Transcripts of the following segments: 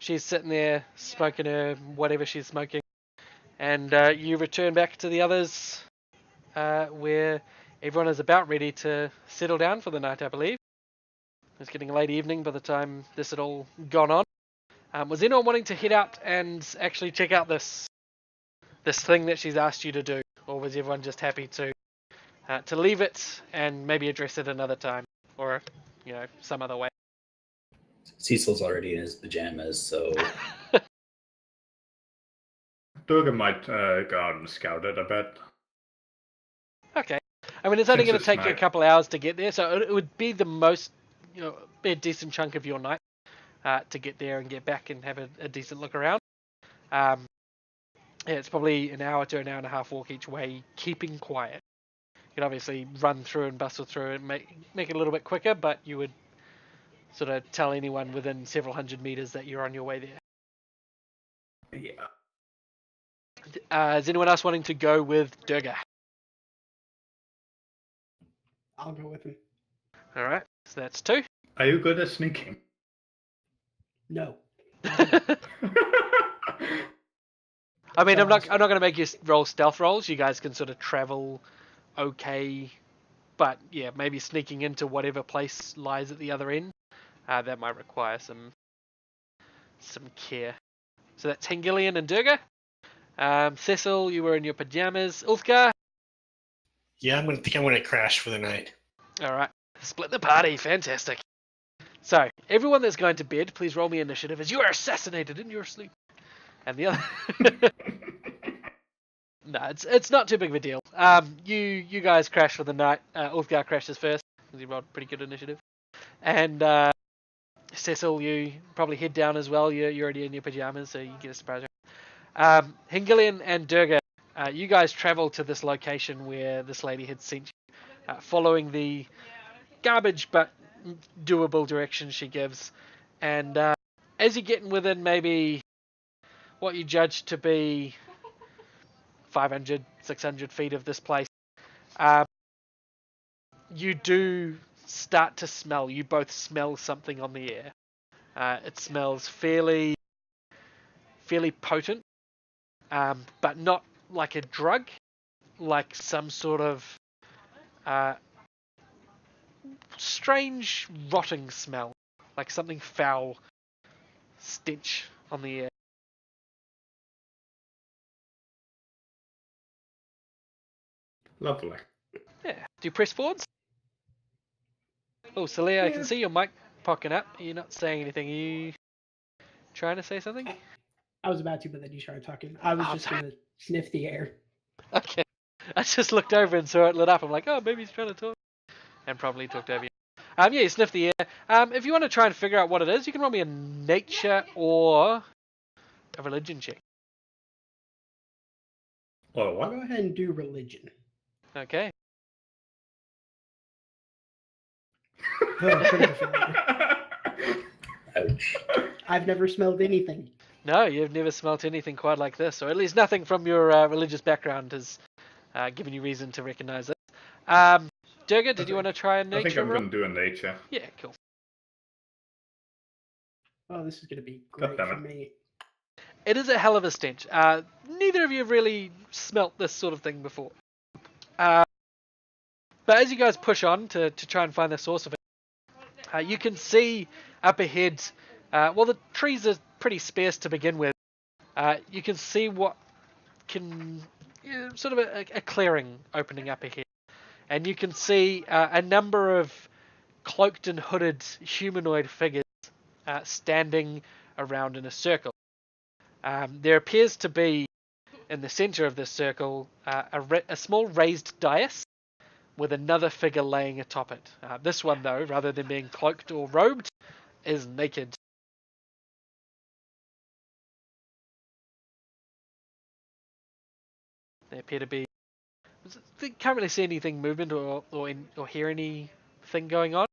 she's sitting there smoking her whatever she's smoking, and you return back to the others, where everyone is about ready to settle down for the night, I believe. It's getting a late evening by the time this had all gone on. Was anyone wanting to head out and actually check out this thing that she's asked you to do, or was everyone just happy to leave it and maybe address it another time, or some other way? Cecil's already in his pajamas, so Durga might go out and scout it a bit. Okay. I mean, it's only Since going to it's take you a night. couple hours to get there, so it would be the most, be a decent chunk of your night to get there and get back and have a decent look around. Yeah, it's probably an hour to an hour and a half walk each way, keeping quiet. You could obviously run through and bustle through and make it a little bit quicker, but you would sort of tell anyone within several hundred meters that you're on your way there. Yeah. Is anyone else wanting to go with Durga? I'll go with him. All right, so that's 2. Are you good at sneaking? No. I mean, I'm not going to make you roll stealth rolls. You guys can sort of travel okay, but yeah, maybe sneaking into whatever place lies at the other end. That might require some care. So that's Hengilian and Durga. Cecil, you were in your pajamas. Ulfgar? Yeah, I'm gonna crash for the night. All right, split the party. Fantastic. So everyone that's going to bed, please roll me initiative as you are assassinated in your sleep. And the other. No, it's not too big of a deal. You guys crash for the night. Ulfgar crashes first because he rolled pretty good initiative. And Cecil, you probably head down as well. You're already in your pajamas, so you get a surprise. Hengilian and Durga, you guys travel to this location where this lady had sent you, following the garbage but doable direction she gives. And as you're getting within maybe what you judge to be 500, 600 feet of this place, you do start to smell. You both smell something on the air. It smells fairly potent, but not like a drug, like some sort of strange rotting smell, like something foul stench on the air. Lovely. Yeah. Do you press forwards? Oh, Celia, I can see your mic popping up. You're not saying anything. Are you trying to say something? I was about to, but then you started talking. I was just going to sniff the air. Okay. I just looked over and saw it lit up. I'm like, oh, maybe he's trying to talk. And probably talked over you. Yeah, you sniff the air. If you want to try and figure out what it is, you can roll me a nature or a religion check. Or I'll what? go ahead and do religion. Okay. Oh, critical failure. ouch. I've never smelled anything. No, you've never smelt anything quite like this, or at least nothing from your religious background has given you reason to recognize it. Durga, did you want to try a nature I think I'm roll? going to do a nature. Yeah, cool. Oh, this is going to be God great damn for it. me. It is a hell of a stench. Neither of you have really smelt this sort of thing before. But as you guys push on to try and find the source of it, you can see up ahead, well, the trees are pretty sparse to begin with. You can see what can, sort of a clearing opening up ahead. And you can see a number of cloaked and hooded humanoid figures standing around in a circle. There appears to be, in the center of this circle, a small raised dais with another figure laying atop it. This one, though, rather than being cloaked or robed, is naked. They appear to be... They can't really see anything movement or hear anything going on.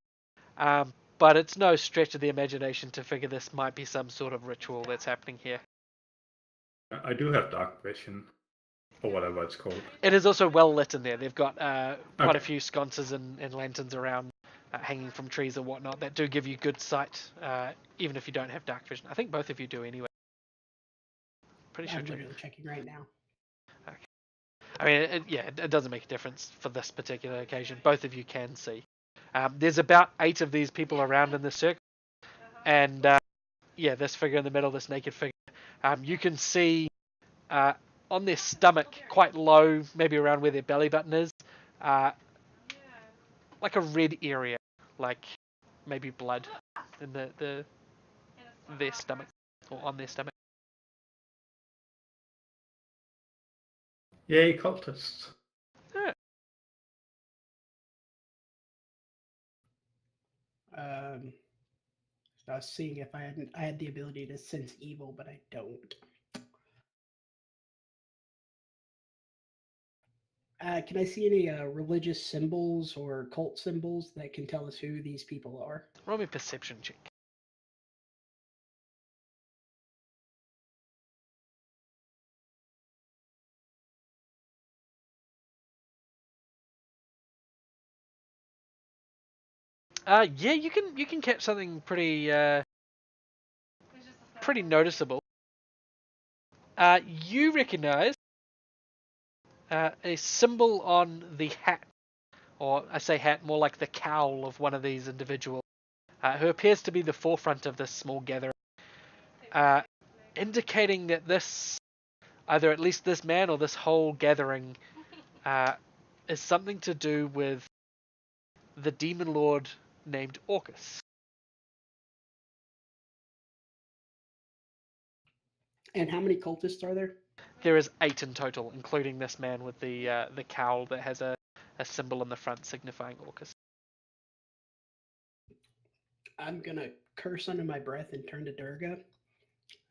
But it's no stretch of the imagination to figure this might be some sort of ritual that's happening here. I do have dark vision, or whatever it's called. It is also well lit in there. They've got quite a Okay. few sconces and lanterns around hanging from trees or whatnot that do give you good sight, even if you don't have dark vision. I think both of you do anyway. Pretty sure. I'm literally checking right now. I mean, it doesn't make a difference for this particular occasion. Both of you can see. There's about 8 of these people around in the circle, and this figure in the middle, this naked figure, you can see on their stomach, quite low, maybe around where their belly button is, like a red area, like maybe blood in their stomach or on their stomach. Yay, cultists. Yeah. So I was seeing if I had the ability to sense evil, but I don't. Can I see any religious symbols or cult symbols that can tell us who these people are? Roll me a perception check. Yeah, you can catch something pretty noticeable. You recognize a symbol on the hat, or I say hat, more like the cowl of one of these individuals, who appears to be the forefront of this small gathering, indicating that this, either at least this man or this whole gathering, is something to do with the demon lord named Orcus. And how many cultists are there? There is 8 in total, including this man with the cowl that has a symbol in the front signifying Orcus. I'm gonna curse under my breath and turn to Durga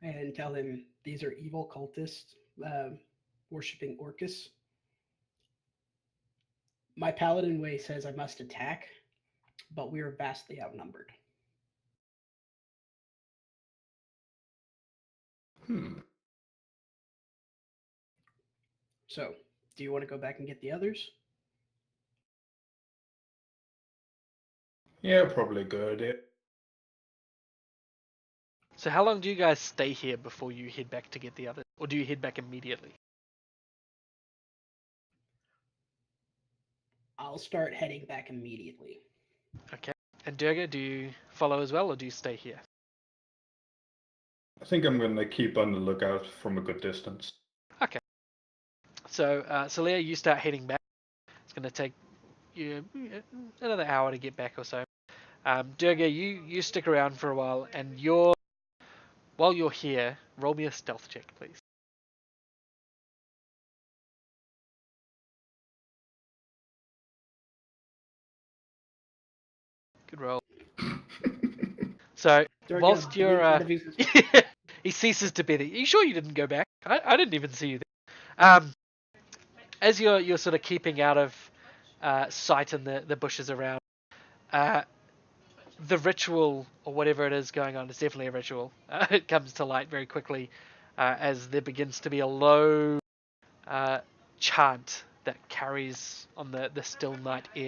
and tell him these are evil cultists worshipping Orcus. My paladin way says I must attack, but we are vastly outnumbered. So, do you want to go back and get the others? Yeah, probably a good idea. So how long do you guys stay here before you head back to get the others? Or do you head back immediately? I'll start heading back immediately. Okay. And Durga, do you follow as well, or do you stay here? I think I'm going to keep on the lookout from a good distance. Okay. So, Celia, you start heading back. It's going to take you another hour to get back or so. Durga, you stick around for a while, and while you're here, roll me a stealth check, please. Good roll. So, Durga, whilst you're... believes- he ceases to be there. Are you sure you didn't go back? I didn't even see you there. As you're sort of keeping out of sight in the bushes around, the ritual, or whatever it is going on, is definitely a ritual. It comes to light very quickly as there begins to be a low chant that carries on the still night air.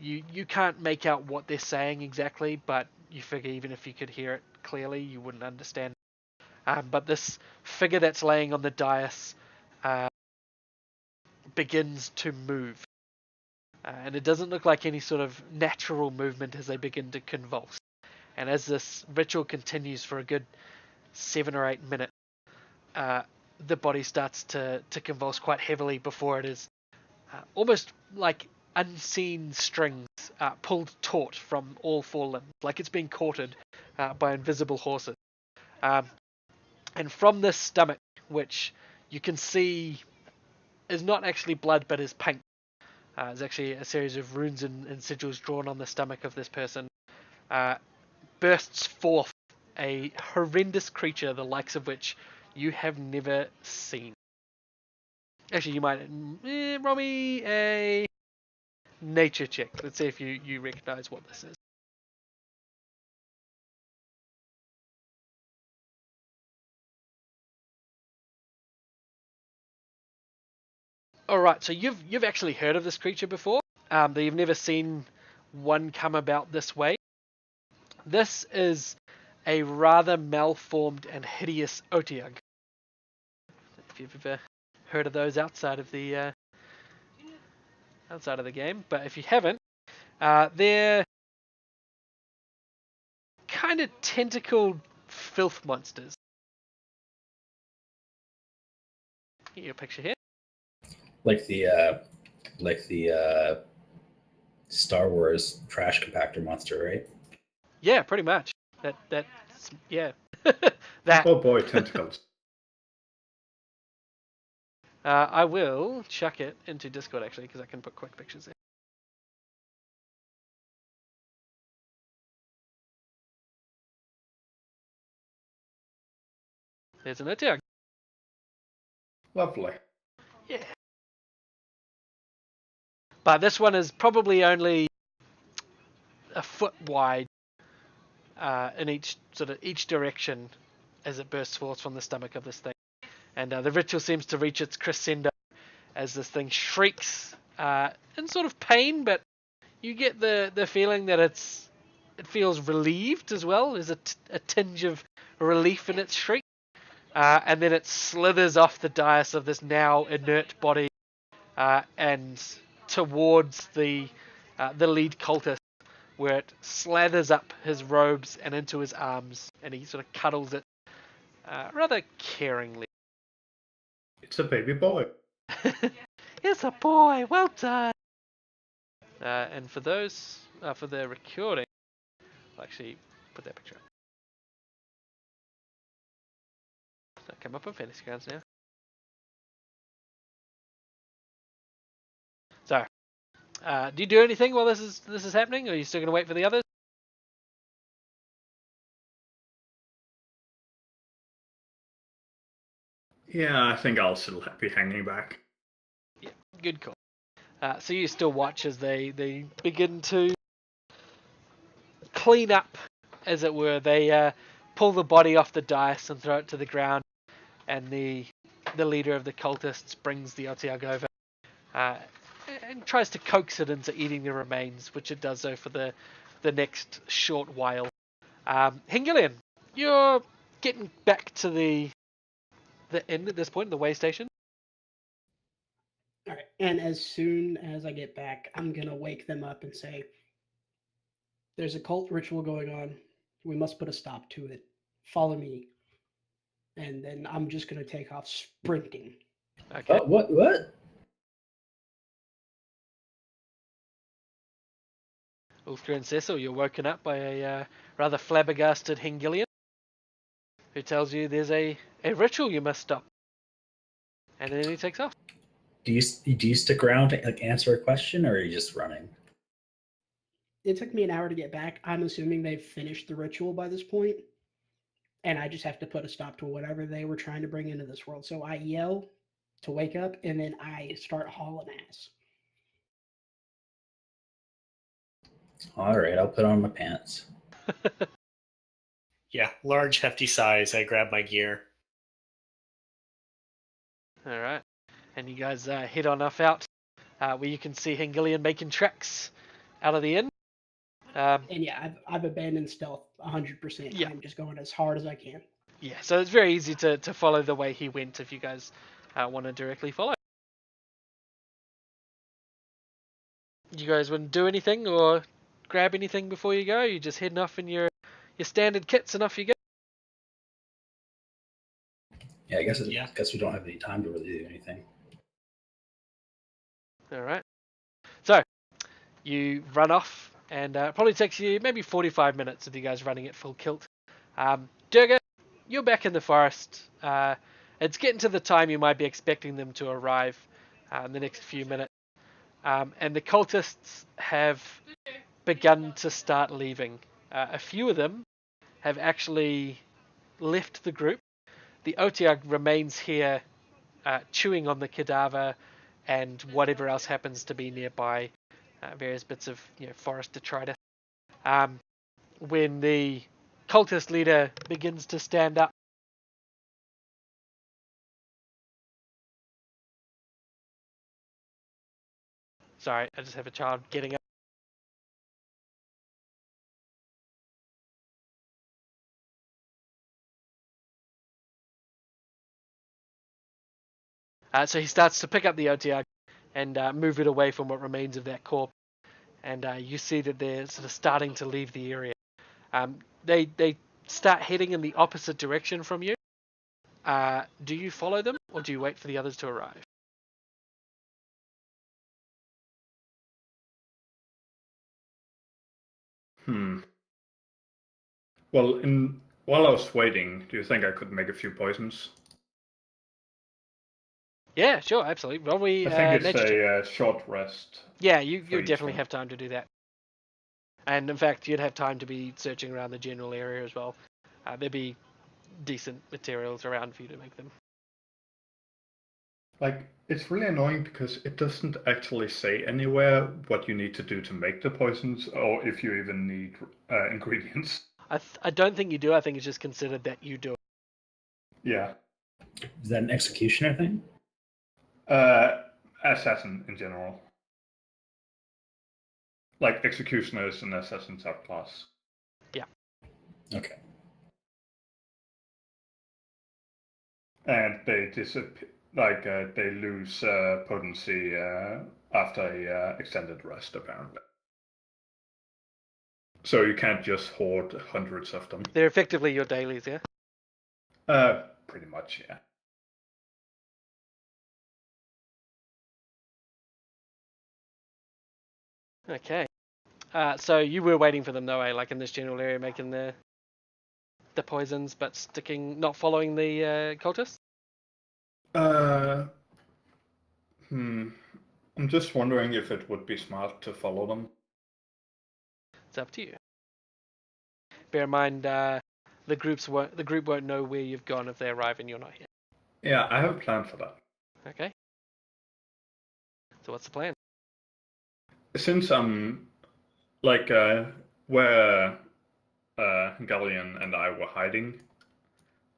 You can't make out what they're saying exactly, but you figure even if you could hear it clearly, you wouldn't understand. But this figure that's laying on the dais begins to move. And it doesn't look like any sort of natural movement as they begin to convulse. And as this ritual continues for a good 7 or 8 minutes, the body starts to convulse quite heavily before it is almost like unseen strings pulled taut from all 4 limbs, like it's being courted by invisible horses. And from this stomach, which you can see is not actually blood but is paint, there's actually a series of runes and sigils drawn on the stomach of this person, bursts forth a horrendous creature, the likes of which you have never seen. Actually, you might roll me a nature check. Let's see if you recognize what this is. All right, so you've actually heard of this creature before, but you've never seen one come about this way. This is a rather malformed and hideous Otyugh. If you've ever heard of those outside of the game, but if you haven't, they're kind of tentacled filth monsters. Get your picture here. Like the Star Wars trash compactor monster, right? Yeah, pretty much. That's yeah. That. Oh boy, tentacles. I will chuck it into Discord actually because I can put quick pictures there. There's an Otyugh. Lovely. Yeah. But this one is probably only a foot wide in each direction as it bursts forth from the stomach of this thing. And the ritual seems to reach its crescendo as this thing shrieks in sort of pain, but you get the feeling that it feels relieved as well. There's a tinge of relief in its shriek. And then it slithers off the dais of this now inert body and towards the lead cultist, where it slathers up his robes and into his arms, and he sort of cuddles it rather caringly. It's a baby boy. It's a boy, well done. And for those, for the recording, I'll actually put that picture up. So come up on Fantasy Grounds now. So, do you do anything while this is happening, or are you still going to wait for the others? Yeah, I think I'll still be hanging back. Yeah, good call. So you still watch as they begin to clean up, as it were. They pull the body off the dais and throw it to the ground, and the leader of the cultists brings the Otyugh over and tries to coax it into eating the remains, which it does so for the next short while. Hingilian, you're getting back to the inn at this point, the way station. All right. And as soon as I get back, I'm going to wake them up and say, there's a cult ritual going on. We must put a stop to it. Follow me. And then I'm just going to take off sprinting. Okay. Oh, what? Ulfgar and Cecil, you're woken up by a rather flabbergasted Hingilian, who tells you there's a ritual you must stop. And then he takes off. Do you stick around to answer a question, or are you just running? It took me an hour to get back. I'm assuming they've finished the ritual by this point, and I just have to put a stop to whatever they were trying to bring into this world. So I yell to wake up, and then I start hauling ass. All right, I'll put on my pants. Yeah, large, hefty size. I grab my gear. All right. And you guys head on off out, where you can see Hingilian making tracks out of the inn. And yeah, I've abandoned stealth 100%. Yeah. I'm just going as hard as I can. Yeah, so it's very easy to follow the way he went if you guys want to directly follow. You guys wouldn't do anything or grab anything before you go? You're just heading off in your standard kits and off you go? Yeah, I guess we don't have any time to really do anything. All right. So, you run off, and it probably takes you maybe 45 minutes of you guys running at full kilt. Durga, you're back in the forest. It's getting to the time you might be expecting them to arrive in the next few minutes. And the cultists have begun to start leaving. A few of them have actually left the group. The Otyugh remains here chewing on the cadaver and whatever else happens to be nearby, various bits of forest detritus. When the cultist leader begins to stand up, sorry, I just have a child getting up. So he starts to pick up the OTR and move it away from what remains of that corpse. And you see that they're sort of starting to leave the area. They start heading in the opposite direction from you. Do you follow them, or do you wait for the others to arrive? Well, while I was waiting, do you think I could make a few poisons? Yeah, sure, absolutely. Well, we I think it's nature a short rest. Yeah, you for each definitely one. have time to do that. And in fact, you'd have time to be searching around the general area as well. There'd be decent materials around for you to make them. Like, it's really annoying because it doesn't actually say anywhere what you need to do to make the poisons, or if you even need ingredients. I don't think you do. I think it's just considered that you do it. Yeah. Is that an executioner thing? Assassin in general. Like, executioner is an assassin subclass. Okay. And they disappear. Like, they lose potency after a extended rest, apparently. So you can't just hoard hundreds of them. They're effectively your dailies, yeah? Pretty much, yeah. Okay. So you were waiting for them though, eh? Like in this general area, making the poisons, but not following the cultists? I'm just wondering if it would be smart to follow them. It's up to you. Bear in mind, the group won't know where you've gone if they arrive and you're not here. Yeah, I have a plan for that. Okay. So what's the plan? Since I'm like where Galleon and I were hiding,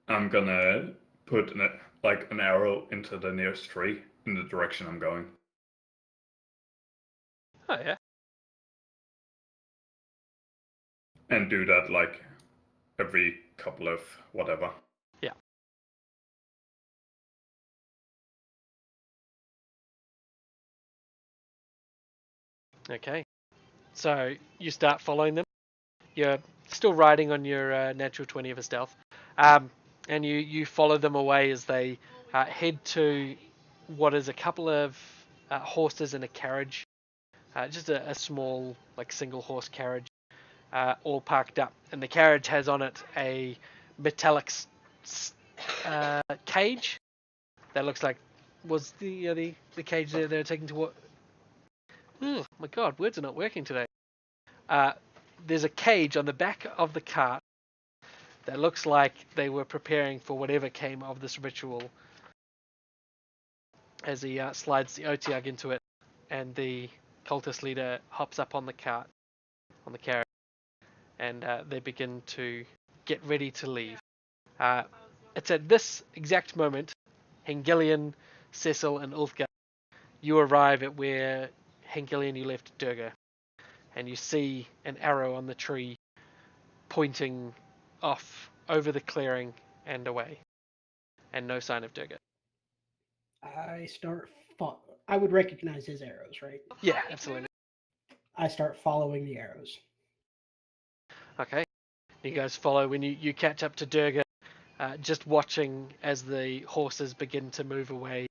I'm gonna put an arrow into the nearest tree in the direction I'm going. Oh yeah. And do that like every couple of whatever. Yeah. Okay. So you start following them. You're still riding on your natural 20 of a stealth. And you follow them away as they head to what is a couple of horses and a carriage. Just a small, like, single horse carriage, all parked up. And the carriage has on it a metallic cage that looks like was the cage they're taking to what? Oh my god, words are not working today. There's a cage on the back of the cart that looks like they were preparing for whatever came of this ritual. As he slides the Otyugh into it, and the cultist leader hops up on the cart, on the carriage, and they begin to get ready to leave. It's at this exact moment, Hengilian, Cecil, and Ulfgar, you arrive at where Hengilian you left Durga, and you see an arrow on the tree pointing off over the clearing and away, and no sign of Durga. I would recognize his arrows, right? Yeah, absolutely. I start following the arrows. Okay. You guys follow when you catch up to Durga, just watching as the horses begin to move away.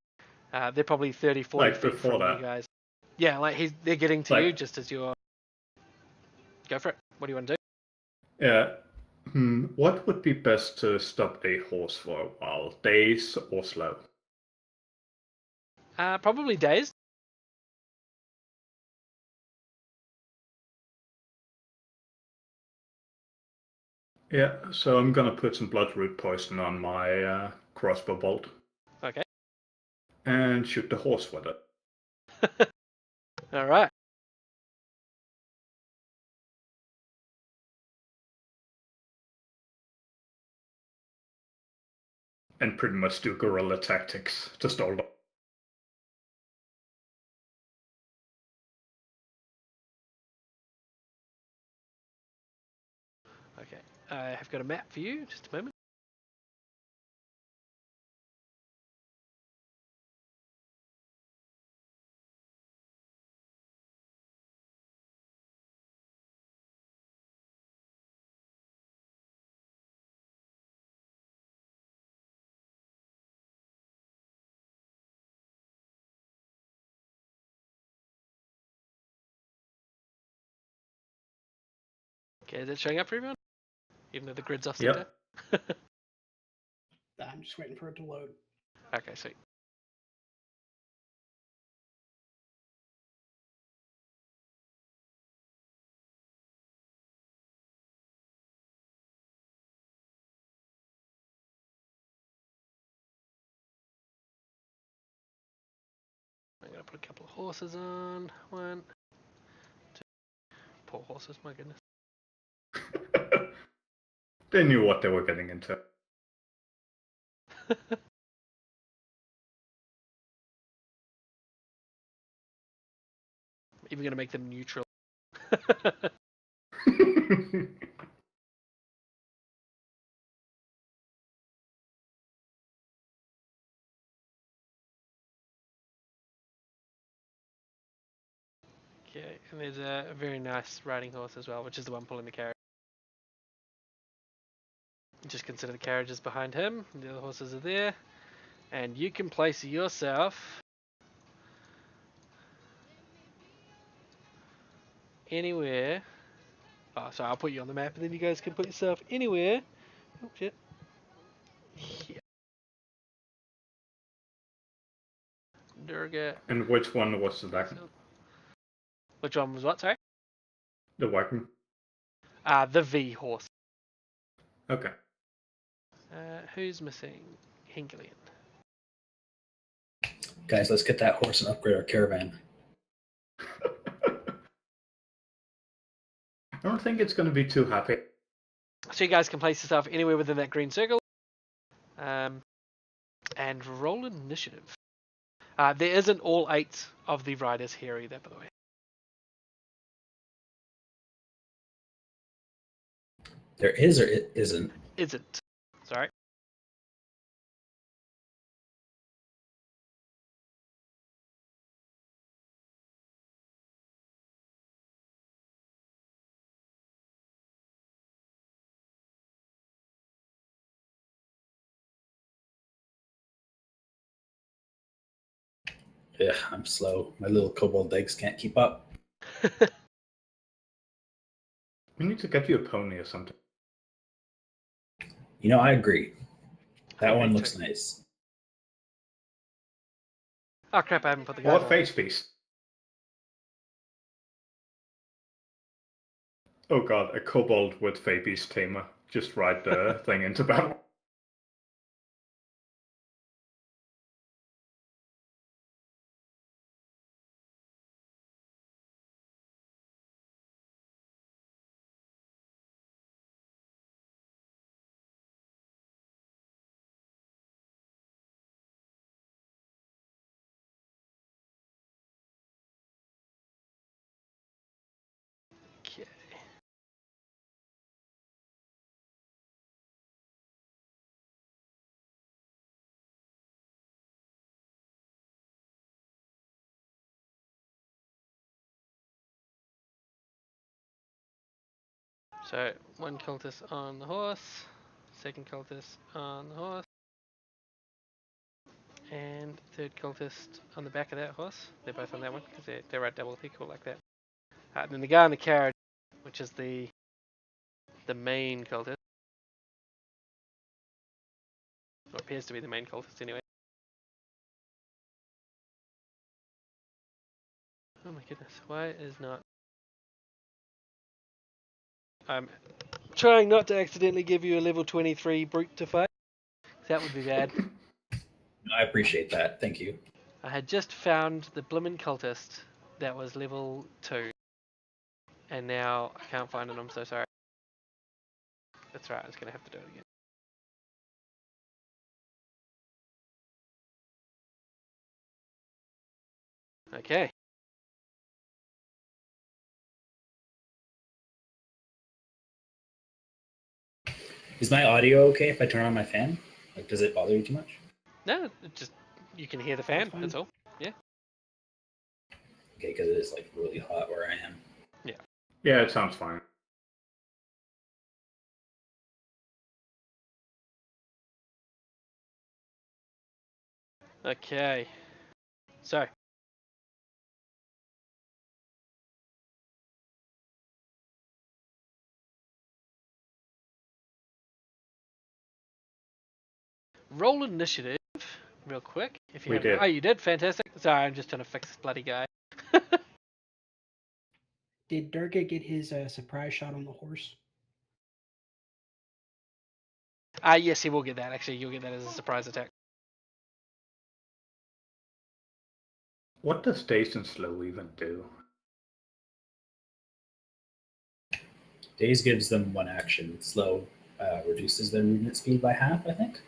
They're probably 30, 40 Like feet before from that. you guys. Yeah, like they're getting to Like- you just as you're... Go for it. What do you want to do? Yeah. What would be best to stop a horse for a while? Days or slow? Probably dazed. Yeah, so I'm gonna put some bloodroot poison on my crossbow bolt Okay. and shoot the horse with it. All right. And pretty much do guerrilla tactics to stall them. Okay. I have got a map for you. Just a moment. Okay, is it showing up for everyone? Even though the grid's off Yep. center? I'm just waiting for it to load. Okay, sweet. I'm gonna put a couple of horses on. 1, 2. Poor horses, my goodness. They knew what they were getting into. Even gonna make them neutral. Okay, and there's a very nice riding horse as well, which is the one pulling the carriage. Just consider the carriages behind him, the other horses are there, and you can place yourself anywhere. Oh, sorry, I'll put you on the map, and then you guys can put yourself anywhere. Oh shit. Here. Durga. And which one was that? Which one was what? Sorry. The wagon? The V horse. Okay. Who's missing? Hingalian. Guys, let's get that horse and upgrade our caravan. I don't think it's going to be too happy. So you guys can place yourself anywhere within that green circle. And roll initiative. There isn't all 8 of the riders here either, by the way. There is or it isn't. Isn't. Sorry. Yeah, I'm slow. My little kobold legs can't keep up. We need to get you a pony or something. You know, I agree. That one Me looks too. nice. Oh crap, I haven't put the Or guide a on. face piece. Oh god, a kobold with face tamer. Just ride the thing into battle. Okay. So, one cultist on the horse, second cultist on the horse, and third cultist on the back of that horse. They're both on that one because they're right double equal like that. And then the guy on the carriage, which is the main cultist, or appears to be the main cultist anyway. Oh my goodness, why is not... I'm trying not to accidentally give you a level 23 brute to fight. That would be bad. I appreciate that. Thank you. I had just found the blimmin' cultist that was level 2. And now I can't find it, I'm so sorry. That's right, I was gonna have to do it again. Okay. Is my audio okay if I turn on my fan? Like, does it bother you too much? No, it just you can hear the fan, That's fine. that's all. Okay, because it is like really hot where I am. Yeah, it sounds fine. Okay. So, roll initiative real quick. If you We have did. Oh, you did? Fantastic. Sorry, I'm just trying to fix this bloody guy. Did Durga get his surprise shot on the horse? Yes, he will get that. Actually, you'll get that as a surprise attack. What does Dazed and Slow even do? Daze gives them one action. Slow reduces their movement speed by half, I think.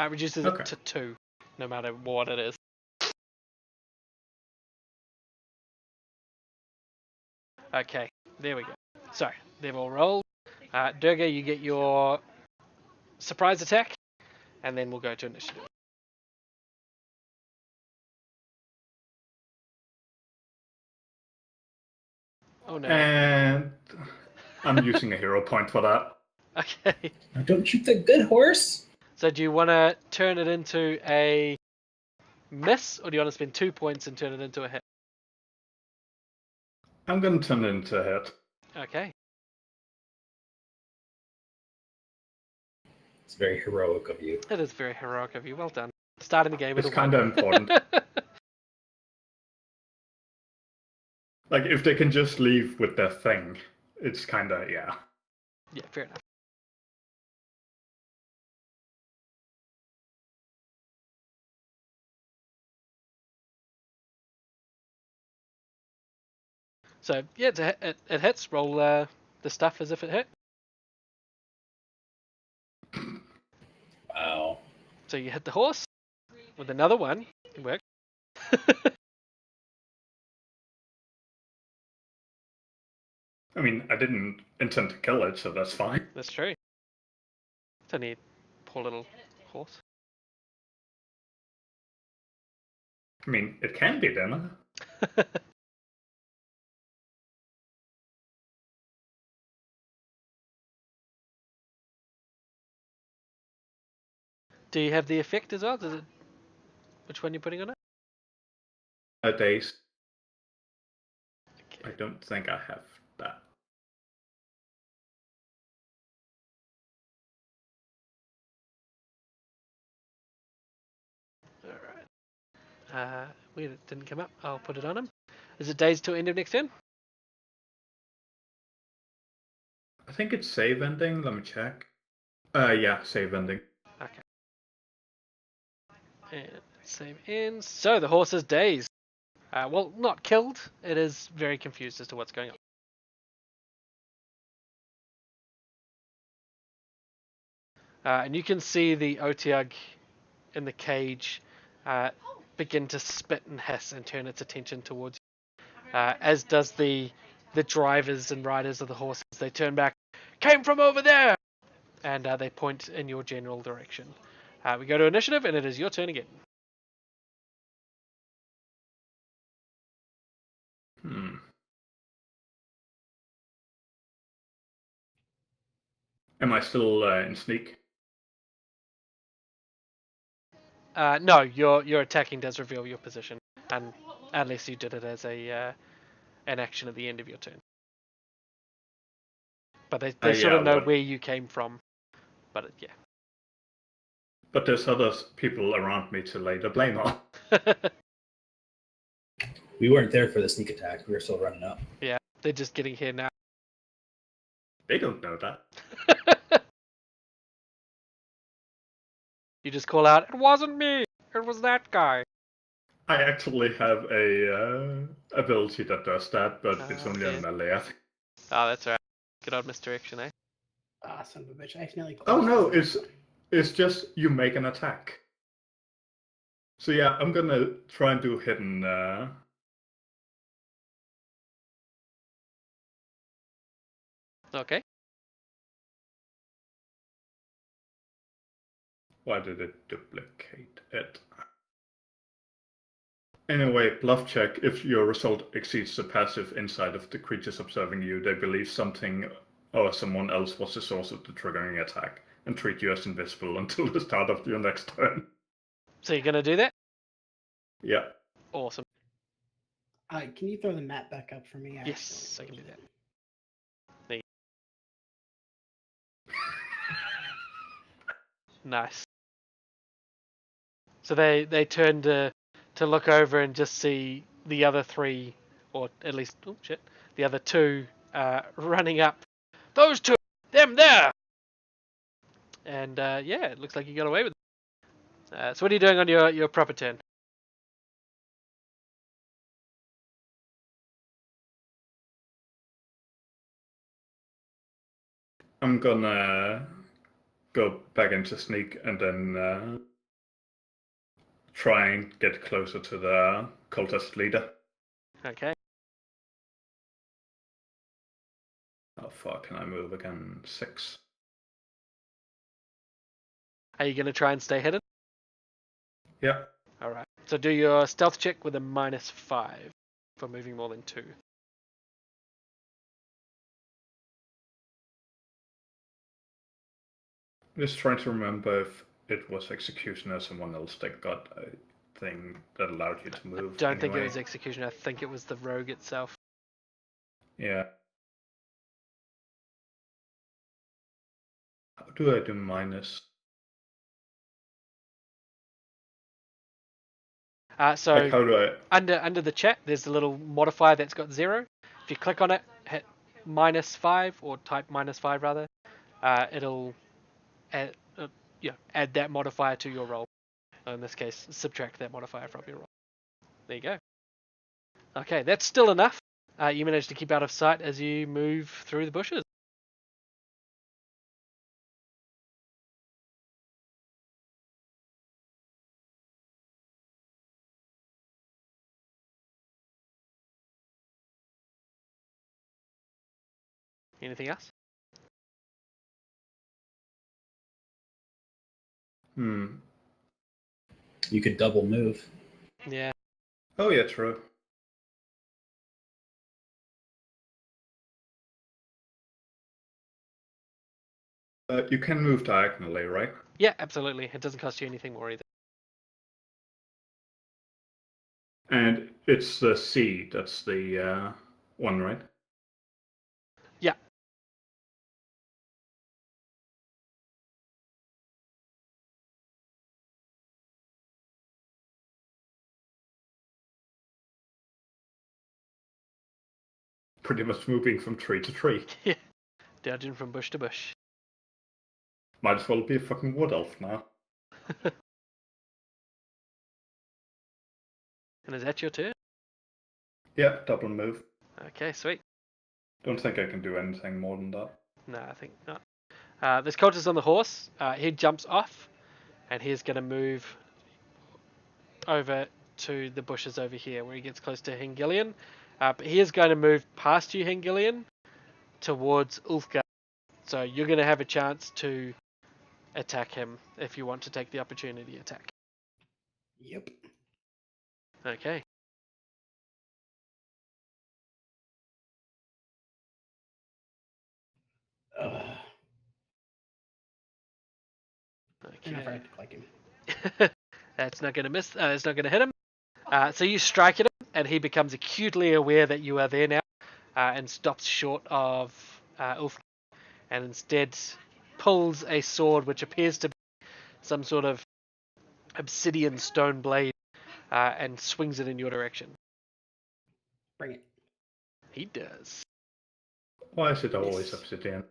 Reduces Okay. it to 2, no matter what it is. Okay, there we go. So, they've all rolled. Durga, you get your surprise attack, and then we'll go to initiative. Oh no. And I'm using a hero point for that. Okay. Now, don't shoot the good horse. So do you want to turn it into a miss, or do you want to spend 2 points and turn it into a hit? I'm gonna turn it into a hit. Okay. It's very heroic of you. It is very heroic of you. Well done. Starting the game with It's a 1. kind of important. Like, if they can just leave with their thing, it's kind of, yeah. Yeah, fair enough. So, yeah, it hits. Roll the stuff as if it hit. Wow. So you hit the horse with another one. It worked. I mean, I didn't intend to kill it, so that's fine. That's true. It's only a poor little horse. I mean, it can be dinner. Do you have the effect as well? Does it? Which one are you putting on it? A Dazed. I Okay. don't think I have that. Alright. Weird it didn't come up. I'll put it on him. Is it days till end of next turn? I think it's save ending. Let me check. Yeah, save ending. Okay. And save ends. So the horse is dazed. Well, not killed. It is very confused as to what's going on. And you can see the Otyugh in the cage begin to spit and hiss and turn its attention towards you. As does the drivers and riders of the horses. They turn back. Came from over there! And they point in your general direction. We go to initiative, and it is your turn again. Am I still in sneak? No, your attacking does reveal your position, and unless you did it as an action at the end of your turn. But they sort of know where you came from. But yeah. But there's other people around me to lay the blame on. We weren't there for the sneak attack. We were still running up. Yeah, they're just getting here now. They don't know that. You just call out, "It wasn't me. It was that guy." I actually have a ability that does that, but it's only Okay. on melee, I think. Oh, that's right. Good old misdirection, eh? Ah, son of a bitch! I accidentally. Oh no, closed it's just you make an attack. So yeah, I'm gonna try and do hidden. Okay. Why did it duplicate it? Anyway, bluff check. If your result exceeds the passive insight of the creatures observing you, they believe something or someone else was the source of the triggering attack and treat you as invisible until the start of your next turn. So you're gonna do that? Yeah. Awesome. Can you throw the map back up for me? Yes, I can do that. Nice. So they turn to look over and just see the other three, or at least the other two running up. Those two, them there. And yeah, it looks like you got away with it. So what are you doing on your proper turn? I'm gonna go back into sneak and then try and get closer to the cultist leader. Okay. How far can I move again? 6. Are you going to try and stay hidden? Yeah. All right. So do your stealth check with a -5 for moving more than 2. Just trying to remember if it was Executioner or someone else that got a thing that allowed you to move. Don't think it anyway. was Executioner. I think it was the rogue itself. Yeah. How do I do minus? So Like, how do I? under the chat, there's a little modifier that's got 0. If you click on it, hit -5 or type -5 rather, it'll add, add that modifier to your roll. In this case, subtract that modifier from your roll. There you go. Okay, that's still enough. You managed to keep out of sight as you move through the bushes. Anything else? You could double move. Yeah. Oh yeah, true. You can move diagonally, right? Yeah, absolutely. It doesn't cost you anything more either. And it's the C that's the one, right? Yeah. Pretty much moving from tree to tree. Yeah. Dodging from bush to bush. Might as well be a fucking wood elf now. And is that your turn? Yeah, double move. Okay, sweet. Don't think I can do anything more than that. No, I think not. This cultist on the horse. He jumps off, and he's going to move over to the bushes over here, where he gets close to Hengilian. But he is going to move past you, Hengilian, towards Ulfgar. So you're going to have a chance to attack him if you want to take the opportunity attack. Yep. Okay. Enough, I Okay. have to click him. That's not going to miss. It's not going to hit him. So you strike at him, and he becomes acutely aware that you are there now, and stops short of Ulf, and instead pulls a sword which appears to be some sort of obsidian stone blade, and swings it in your direction. Bring it. He does. Why is it always Yes. obsidian?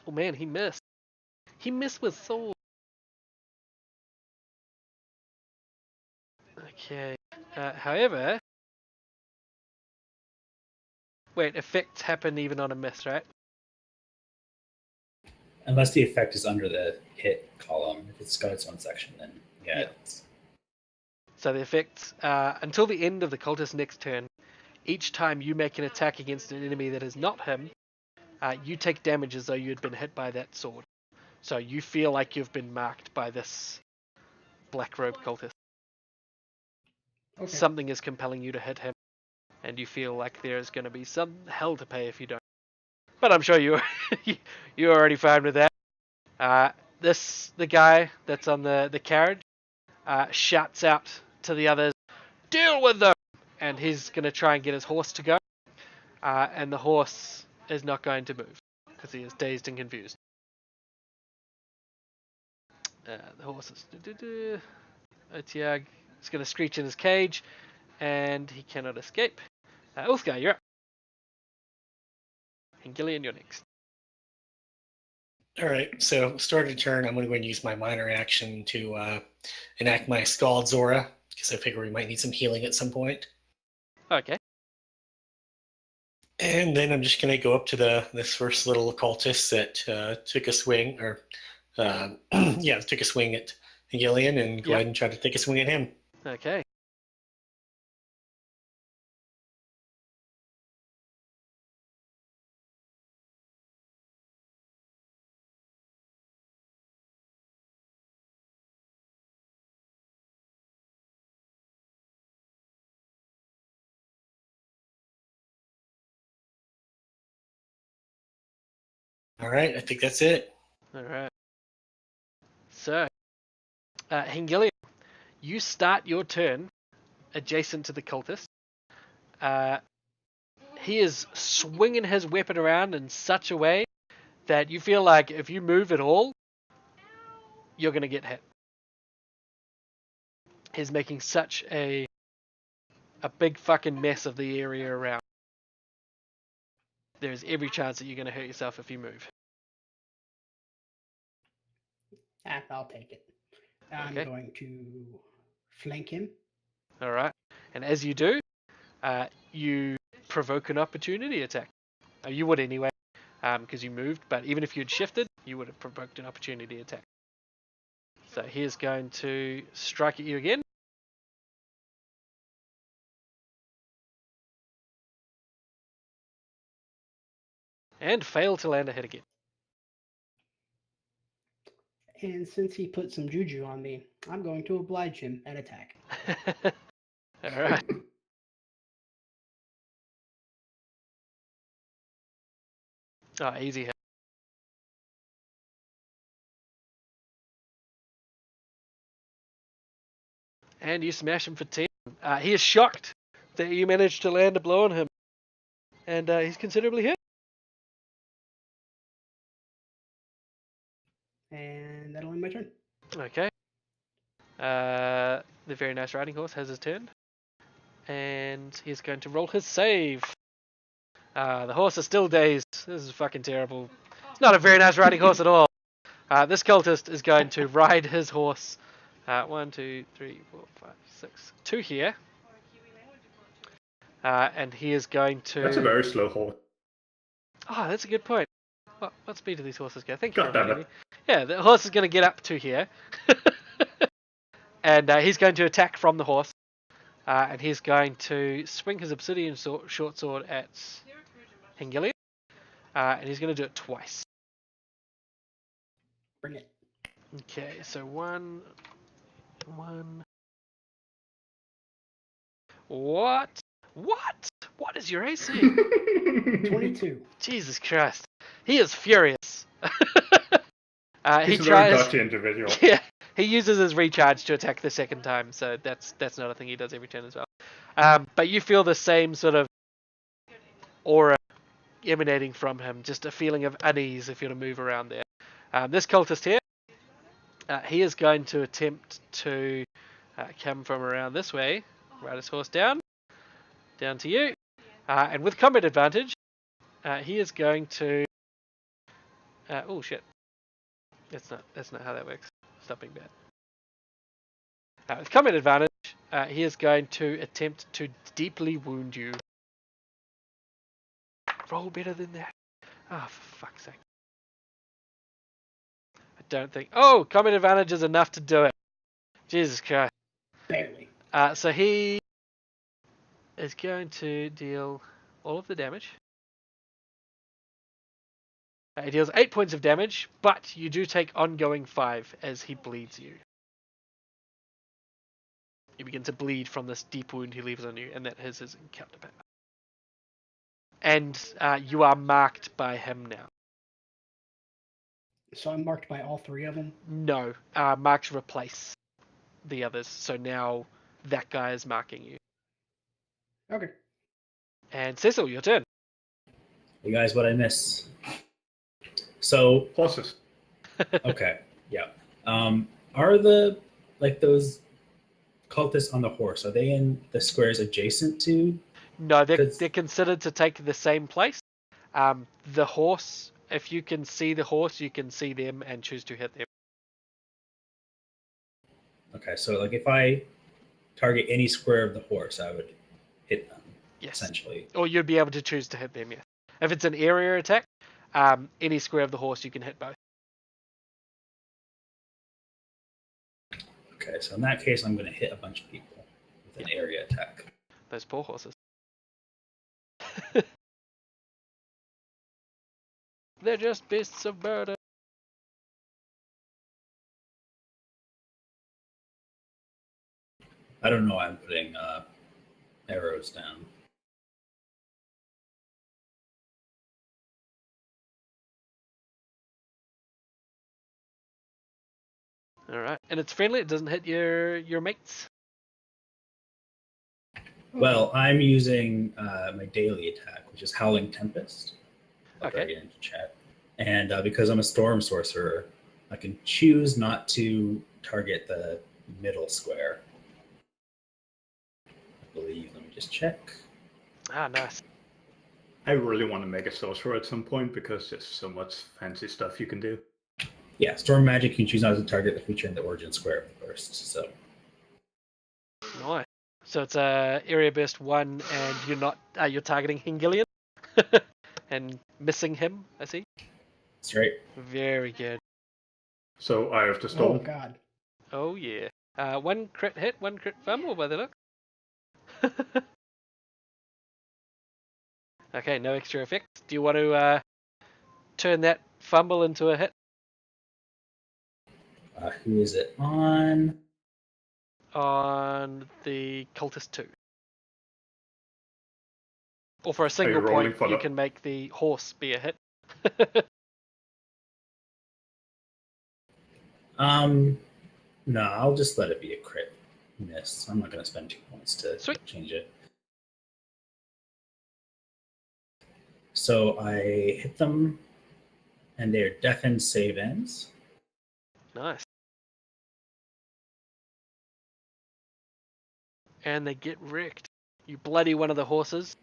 Oh man, he missed. He missed with sword. Okay. However, wait, effects happen even on a miss, right? Unless the effect is under the hit column. If it's got its own section, then yeah. Yeah. So the effects, until the end of the cultist's next turn, each time you make an attack against an enemy that is not him, you take damage as though you had been hit by that sword. So you feel like you've been marked by this black robe cultist. Okay. Something is compelling you to hit him, and you feel like there is going to be some hell to pay if you don't. But I'm sure you're already fine with that. The guy that's on the carriage shouts out to the others, "Deal with them!" And he's going to try and get his horse to go. And the horse is not going to move because he is dazed and confused. The horse is Otiag is going to screech in his cage, and he cannot escape. Ulfgar, you're up. And Gillian, you're next. All right, so start of turn, I'm going to go and use my minor action to enact my Scald's Aura, because I figure we might need some healing at some point. Okay. And then I'm just going to go up to this first little occultist that took a swing, or took a swing at Gillian, and go ahead and try to take a swing at him. Okay. All right, I think that's it. All right. So, Hengilian, you start your turn adjacent to the cultist. He is swinging his weapon around in such a way that you feel like if you move at all, you're going to get hit. He's making such a big fucking mess of the area around. There's every chance that you're going to hurt yourself if you move. I'll take it. I'm Okay. going to flank him. All right. And as you do, you provoke an opportunity attack. You would anyway, because you moved. But even if you'd shifted, you would have provoked an opportunity attack. So he is going to strike at you again. And fail to land a hit again. And since he put some juju on me, I'm going to oblige him and attack. All right. Oh, easy hit. And you smash him for 10. He is shocked that you managed to land a blow on him. And he's considerably hit. And that'll end my turn. Okay. The very nice riding horse has his turn. And he's going to roll his save. The horse is still dazed. This is fucking terrible. It's not a very nice riding horse at all. This cultist is going to ride his horse. 1, 2, 3, 4, 5, 6. 2 here. And he is going to... That's a very slow horse. Oh, that's a good point. What speed do these horses go? Thank you. God damn it. Yeah, the horse is going to get up to here. And he's going to attack from the horse. And he's going to swing his obsidian short sword at Hengilian. And he's going to do it twice. Bring it. Okay, so one. What? What is your AC? 22. Jesus Christ. He is furious. He's a very dirty individual. Yeah, he uses his recharge to attack the second time, so that's not a thing he does every turn as well. But you feel the same sort of aura emanating from him, just a feeling of unease if you're to move around there. This cultist here, he is going to attempt to come from around this way, ride his horse down to you, and with combat advantage, he is going to. Oh shit! That's not how that works. Stop being bad. With combat advantage, he is going to attempt to deeply wound you. Roll better than that. Oh, for fuck's sake. I don't think... Oh, combat advantage is enough to do it. Jesus Christ. Barely. So he is going to deal all of the damage. He deals 8 points of damage, but you do take ongoing 5 as he bleeds you. You begin to bleed from this deep wound he leaves on you, and that is his encounter power. And you are marked by him now. So I'm marked by all 3 of them? No, marks replace the others, so now that guy is marking you. Okay. And Cecil, your turn. You guys, what I miss? So, Horses. okay, yeah. Are the, like, those cultists on the horse, are they in the squares adjacent to? No, they're 'Cause- considered to take the same place. The horse, if you can see the horse, you can see them and choose to hit them. Okay, so like if I target any square of the horse, I would hit them, Yes. essentially. Or you'd be able to choose to hit them, yes. If it's an area attack, any square of the horse, you can hit both. Okay, so in that case, I'm going to hit a bunch of people with an area attack. Those poor horses. They're just beasts of burden. I don't know why I'm putting arrows down. Alright. And it's friendly, it doesn't hit your mates. Well, I'm using my daily attack, which is Howling Tempest. I'll Okay. drag it into chat. And because I'm a Storm Sorcerer, I can choose not to target the middle square. I believe. Let me just check. Ah, nice. I really want to make a sorcerer at some point because there's so much fancy stuff you can do. Yeah, Storm Magic, you can choose not to target the creature in the origin square of the burst. So Nice. So it's area burst 1 and you're targeting Hengilian and missing him, I see. that's right. Very good. So I have to Oh storm. god. Oh yeah. 1 crit hit, 1 crit fumble by the look. Okay, no extra effects. Do you want to turn that fumble into a hit Who is it on? on the cultist 2? Or for a single rolling point, for you the- can make the horse be a hit. No, I'll just let it be a crit miss. I'm not going to spend 2 points to Sweet. change it. So I hit them, and their deafen save ends. Nice. And they get wrecked. You bloody one of the horses.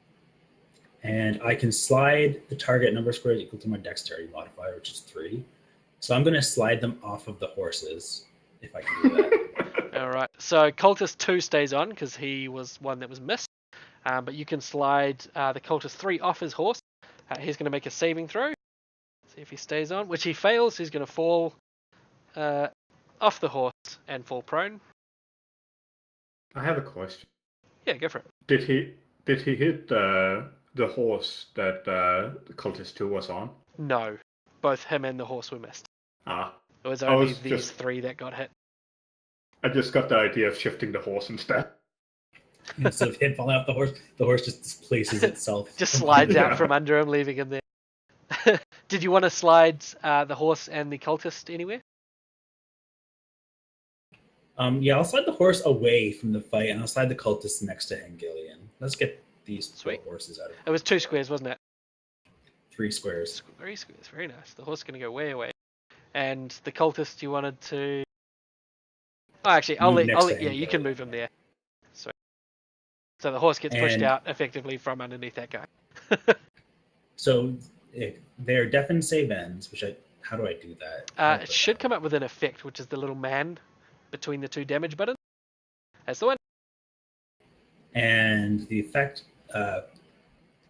And I can slide the target number of squares equal to my dexterity modifier, which is 3. So I'm going to slide them off of the horses, if I can do that. Alright, so cultist 2 stays on because he was one that was missed. But you can slide the cultist 3 off his horse. He's going to make a saving throw. See if he stays on, which he fails. He's going to fall off the horse and fall prone. I have a question. Yeah, go for it. Did he hit the horse that the cultist 2 was on? No, both him and the horse were missed. Ah, It was I only was these just- 3 that got hit. I just got the idea of shifting the horse instead. Instead of him falling off the horse just displaces itself. Just slides Yeah. out from under him, leaving him there. Did you want to slide the horse and the cultist anywhere? Yeah, I'll slide the horse away from the fight, and I'll slide the cultist next to Hengilian. Let's get these Sweet. horses out of It was 2 squares, wasn't it? 3 squares. 3 squares, very nice. The horse is going to go way away. And the cultist you wanted to... Oh, actually, Move next to yeah, him, you can though. move him there. So the horse gets pushed And- out effectively from underneath that guy. So their deafen save ends, how do I do that? It should come up with an effect, which is the little man between the 2 damage buttons. That's the one. And the effect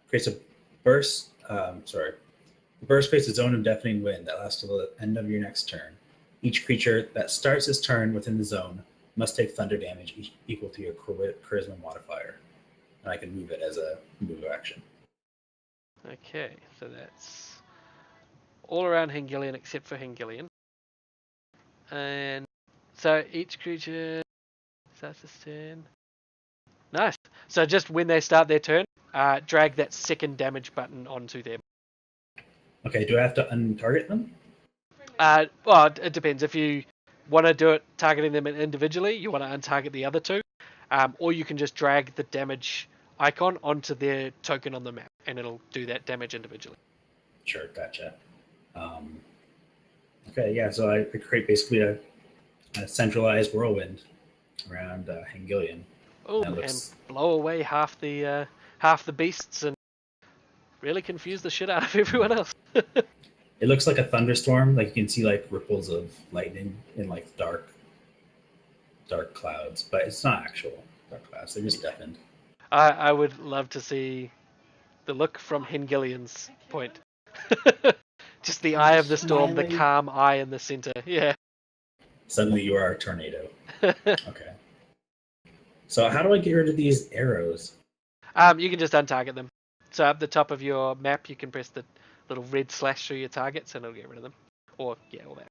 creates a burst. The burst creates a zone of deafening wind that lasts till the end of your next turn. Each creature that starts its turn within the zone must take thunder damage equal to your charisma modifier. And I can move it as a move action. Okay, so that's all around Hengilian except for Hengilian. And so each creature starts its turn. Nice. So just when they start their turn, drag that second damage button onto them. Okay, do I have to untarget them? Well, it depends. If you want to do it targeting them individually, you want to untarget the other 2. Or you can just drag the damage icon onto their token on the map, and it'll do that damage individually. Sure, gotcha. Okay, yeah, so I create basically a centralized whirlwind around Hengilian. Oh, That looks- and blow away half the beasts and really confuse the shit out of everyone else. It looks like a thunderstorm. Like you can see like ripples of lightning in like dark clouds, but it's not actual dark clouds. They're just deafened. I would love to see the look from Hengilian's point. Just the eye of the storm, the Smiling. calm eye in the center. Yeah. Suddenly you are a tornado. Okay. So how do I get rid of these arrows? You can just untarget them. So at the top of your map, you can press the little red slash through your targets, and it'll get rid of them. Or yeah, all that.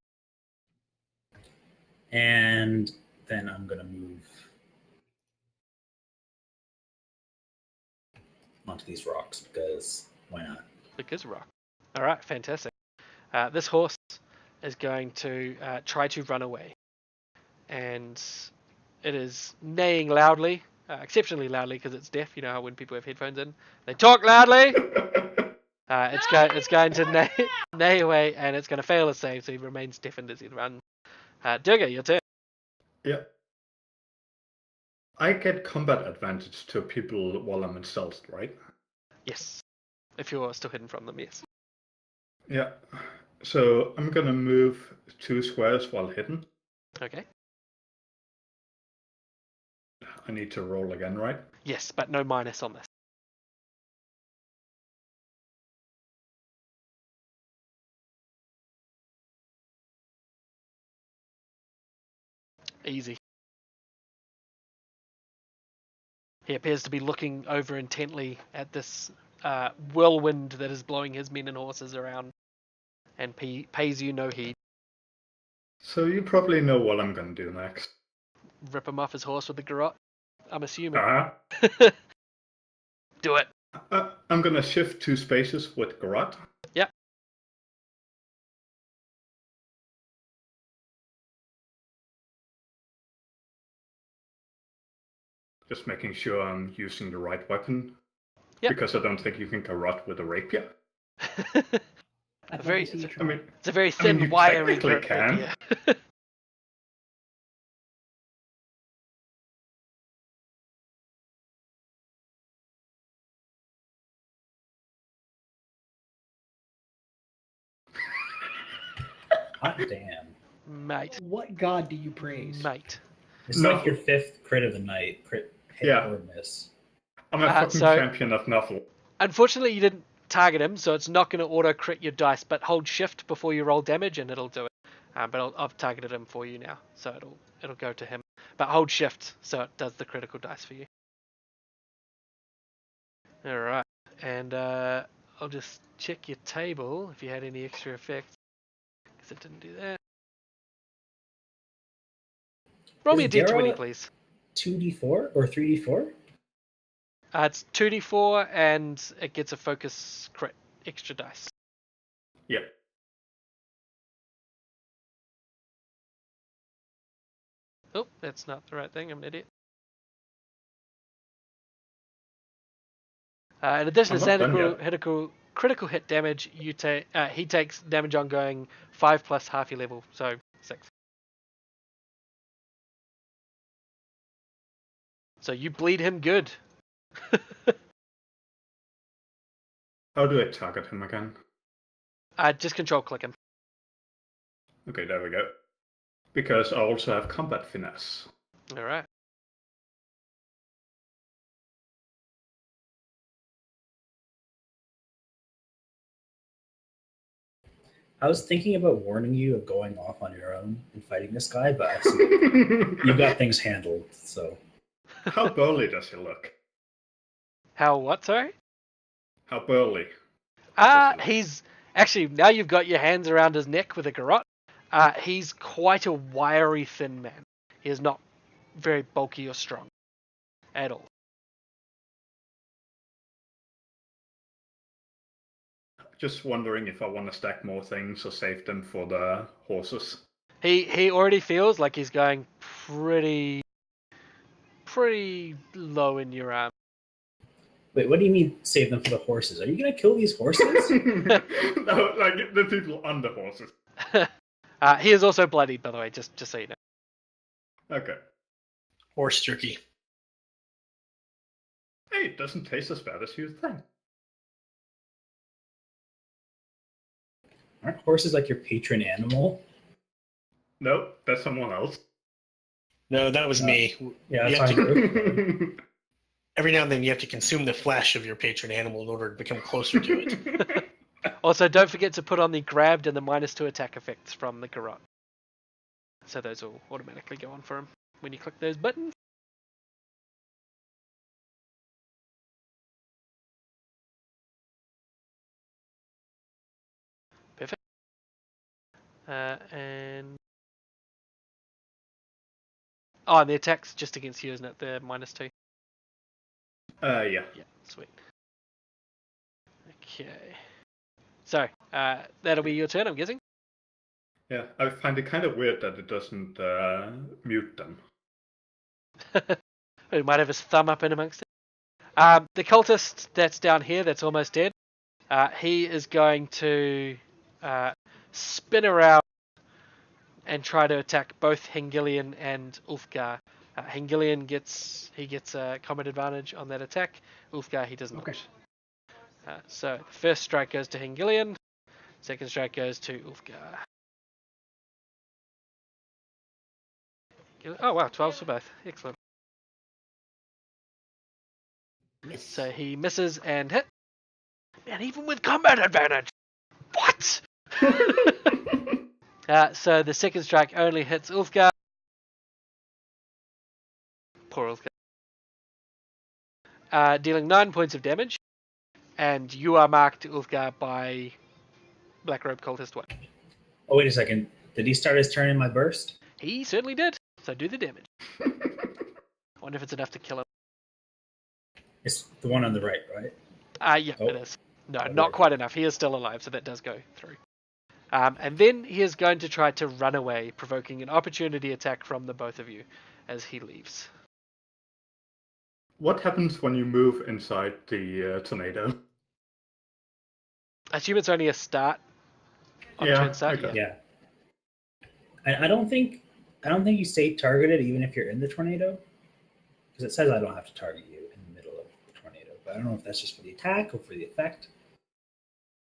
And then I'm gonna move onto these rocks because why not? Because rock. All right, fantastic. This horse is going to try to run away, and it is neighing loudly, exceptionally loudly because it's deaf. You know how when people have headphones in, they talk loudly. It's going to neigh away, and it's going to fail a save, so he remains deafened as he runs. Durga, your turn. Yeah. I get combat advantage to people while I'm in stealth, right? Yes, if you're still hidden from them, yes. Yeah. So I'm gonna move 2 squares while hidden. Okay. I need to roll again, right? Yes, but no minus on this. Easy. He appears to be looking over intently at this whirlwind that is blowing his men and horses around, and pays you no heed. So you probably know what I'm gonna do next. Rip him off his horse with the garrote, I'm assuming. Uh-huh. Do it. I'm gonna shift 2 spaces with Garrot. Yep. Just making sure I'm using the right weapon. Yep. Because I don't think you can Garrot with a rapier. I'd love Very- to see you I try. mean, It's a very I mean, thin, you wiry technically grip. can. Yeah. Hot damn. Mate. What god do you praise? Mate. It's No. like your 5th crit of the night. Crit hit Yeah. or miss. I'm a fucking so- champion of novel. Unfortunately, you didn't target him, so it's not going to auto crit your dice. But hold shift before you roll damage, and it'll do it. But I've targeted him for you now, so it'll go to him. But hold shift, so it does the critical dice for you. All right, and I'll just check your table if you had any extra effects, because it didn't do that. Roll me a Is d20, Dara- please. 2d4 or 3d4? It's 2d4, and it gets a focus crit extra dice. Yeah. Oh, that's not the right thing. I'm an idiot. In addition to I'm not done standard critical hit damage, he takes damage on going 5 plus half your level, so 6. So you bleed him good. How do I target him again? Just control click him. Okay, there we go. Because I also have combat finesse. All right. I was thinking about warning you of going off on your own and fighting this guy, but I see you've got things handled, so. How burly does he look? How what? Sorry. How burly? He's actually, now you've got your hands around his neck with a garrote. He's quite a wiry, thin man. He is not very bulky or strong at all. Just wondering if I want to stack more things or save them for the horses. He already feels like he's going pretty low in your arm. Wait, what do you mean save them for the horses? Are you going to kill these horses? No, like the people on the horses. He is also bloodied, by the way, just so you know. Okay. Horse jerky. Hey, it doesn't taste as bad as you think. Aren't horses like your patron animal? No, that's someone else. No, that was me. Yeah, You that's have fine. to- every now and then you have to consume the flesh of your patron animal in order to become closer to it. Also, don't forget to put on the grabbed and the -2 attack effects from the garrote. So those will automatically go on for him when you click those buttons. Perfect. And oh, and the attack's just against you, isn't it? The -2. Yeah. Yeah, sweet. Okay. So that'll be your turn, I'm guessing. Yeah, I find it kind of weird that it doesn't mute them. He might have his thumb up in amongst it. The cultist that's down here, that's almost dead. He is going to spin around and try to attack both Hengilian and Ulfgar. Hengilian gets a combat advantage on that attack. Ulfgar, he does not. Okay. So the first strike goes to Hengilian. Second strike goes to Ulfgar. Oh wow, 12 for both. Excellent. Miss. So he misses and hit. And even with combat advantage. What? So the second strike only hits Ulfgar. Poor Ulfgar. Dealing 9 points of damage. And you are marked, Ulfgar, by Black Robe Cultist 1. Oh, wait a second. Did he start his turn in my burst? He certainly did. So do the damage. I wonder if it's enough to kill him. It's the one on the right, right? Yeah, Oh. it is. No, not quite enough. He is still alive, so that does go through. And then he is going to try to run away, provoking an opportunity attack from the both of you as he leaves. What happens when you move inside the tornado? I assume it's only a start. On Yeah, turn start, okay. yeah. Yeah. I don't think you stay targeted even if you're in the tornado, because it says I don't have to target you in the middle of the tornado. But I don't know if that's just for the attack or for the effect.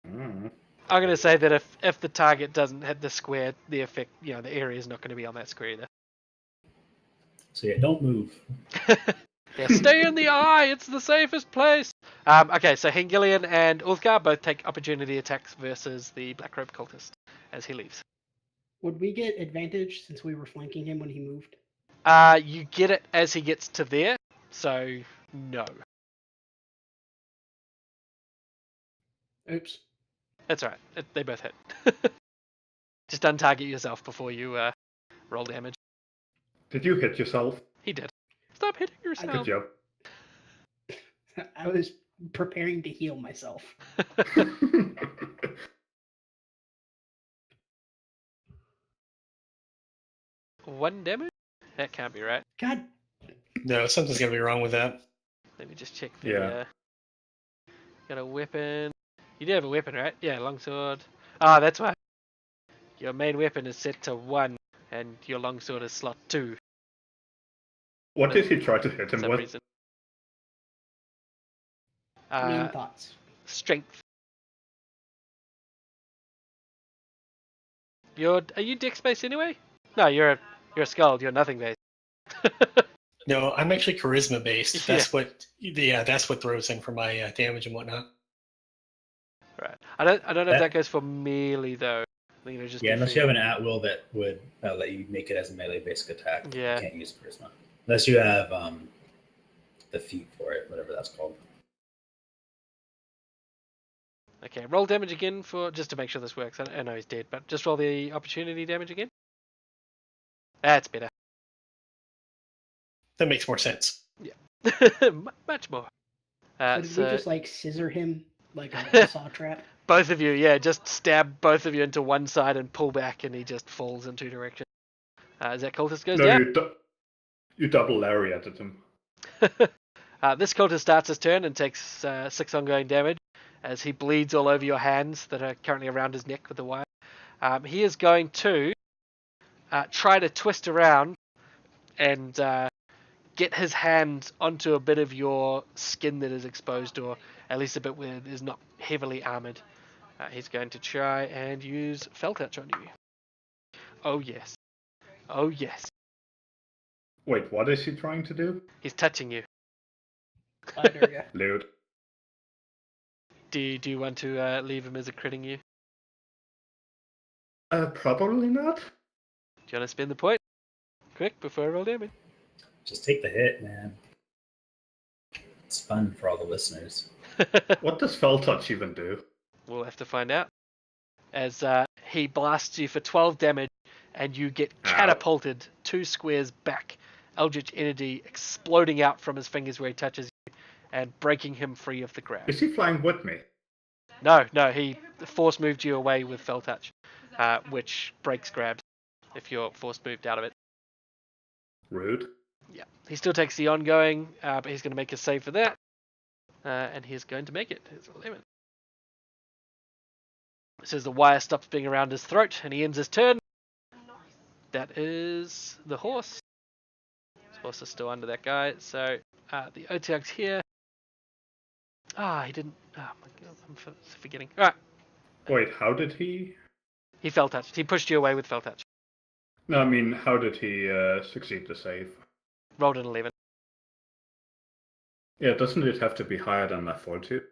Mm. I'm going to say that if the target doesn't hit the square, the effect, the area is not going to be on that square either. So yeah, don't move. Yeah, stay in the eye. It's the safest place. Okay, so Hengilian and Ulfgar both take opportunity attacks versus the Black Robe Cultist as he leaves. Would we get advantage since we were flanking him when he moved? You get it as he gets to there, so no. Oops. That's alright. They both hit. Just untarget yourself before you roll damage. Did you hit yourself? He did. Stop hitting Good yourself. job. I was preparing to heal myself. 1 damage? That can't be right. God, No, something's gonna be wrong with that. Let me just check the Yeah. got a weapon. You do have a weapon, right? Yeah, longsword. Ah, that's why. Your main weapon is set to 1 and your longsword is slot 2 What did he try to hit for him some with? reason. mean thoughts. Strength. Are you dex based anyway? No, you're a skald. You're nothing based. No, I'm actually charisma based. That's what throws in for my damage and whatnot. Right. I don't know if That- that goes for melee though. I think it'll just Yeah, be unless for you have an at-will that would let you make it as a melee basic attack. Yeah. You can't use charisma. Unless you have the feat for it, whatever that's called. Okay, roll damage again for just to make sure this works. I know he's dead, but just roll the opportunity damage again. That's better. That makes more sense. Much more. So did so we just like scissor him like a saw trap? both of you, yeah, just stab both of you into one side and pull back, and he just falls in 2 directions. As that cultist goes No, down. you double lariated him. This cultist starts his turn and takes 6 ongoing damage as he bleeds all over your hands that are currently around his neck with the wire. He is going to try to twist around and get his hand onto a bit of your skin that is exposed, or at least a bit where it is not heavily armored. He's going to try and use Fell Touch on you. Oh yes. Oh yes. Wait, what is he trying to do? He's touching you. There we go. Lewd. Do you want to leave him as a critting you? Probably not. Do you want to spend the point? Quick, before I roll damage. Just take the hit, man. It's fun for all the listeners. What does Fell Touch even do? We'll have to find out. As he blasts you for 12 damage, and you get catapulted 2 squares back. Eldritch energy exploding out from his fingers where he touches you, and breaking him free of the grab. Is he flying with me? No, he force moved you away with Fell Touch, which breaks grabs if you're force moved out of it. Rude. Yeah, he still takes the ongoing, but he's going to make a save for that, and he's going to make it. It's 11. So as the wire stops being around his throat, and he ends his turn. That is the horse. His horse is still under that guy. So the Otyug's here. He didn't. Oh my god, I'm forgetting. All right, Wait, how did he? he Fell Touched. He pushed you away with Fell Touch. No, I mean, how did he succeed the save? Rolled an 11. Yeah, doesn't it have to be higher than my fortitude?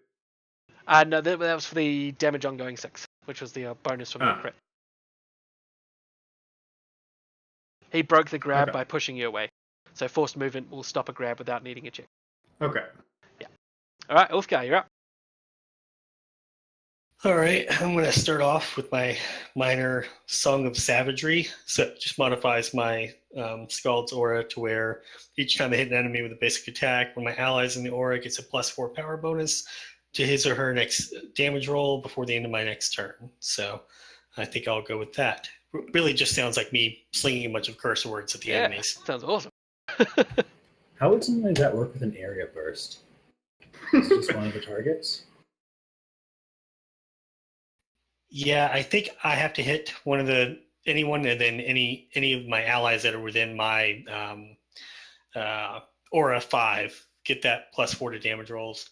No, that was for the damage ongoing 6, which was the bonus from the crit. He broke the grab by pushing you away. So forced movement will stop a grab without needing a check. Okay. Yeah. All right, Ulfgar, you're up. All right, I'm going to start off with my minor Song of Savagery. So it just modifies my Scald's Aura to where each time I hit an enemy with a basic attack, when my allies in the aura gets a +4 power bonus to his or her next damage roll before the end of my next turn. So I think I'll go with that. Really just sounds like me slinging a bunch of curse words at the enemies. Sounds awesome. How would something like that work with an area burst? Is it just one of the targets? Yeah, I think I have to hit anyone, and then any of my allies that are within my aura 5 get that +4 to damage rolls.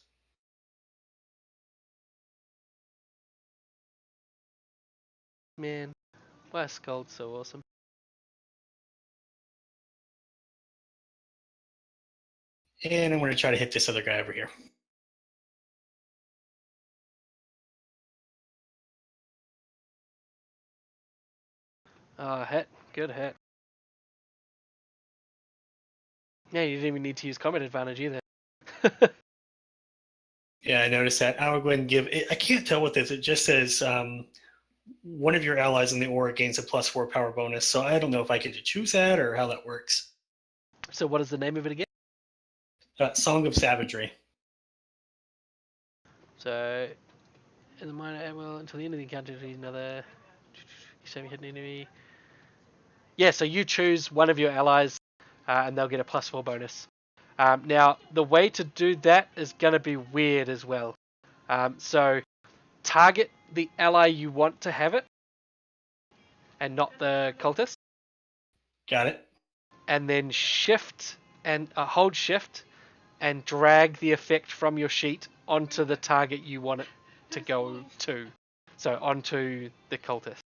Man, why is Skald so awesome? And I'm going to try to hit this other guy over here. Hit. Good hit. Yeah, you didn't even need to use combat advantage either. Yeah, I noticed that. I'll go ahead and give it. I can't tell what this. It just says one of your allies in the aura gains a +4 power bonus. So I don't know if I get to choose that or how that works. So what is the name of it again? Song of Savagery. So, in the minor, well, until the end of the encounter, another. You say we hit an enemy. Yeah, so you choose one of your allies, and they'll get a +4 bonus. Now, the way to do that is going to be weird as well. So, target the ally you want to have it, and not the cultist. Got it. And then shift and hold shift, and drag the effect from your sheet onto the target you want it to go to. So, onto the cultist.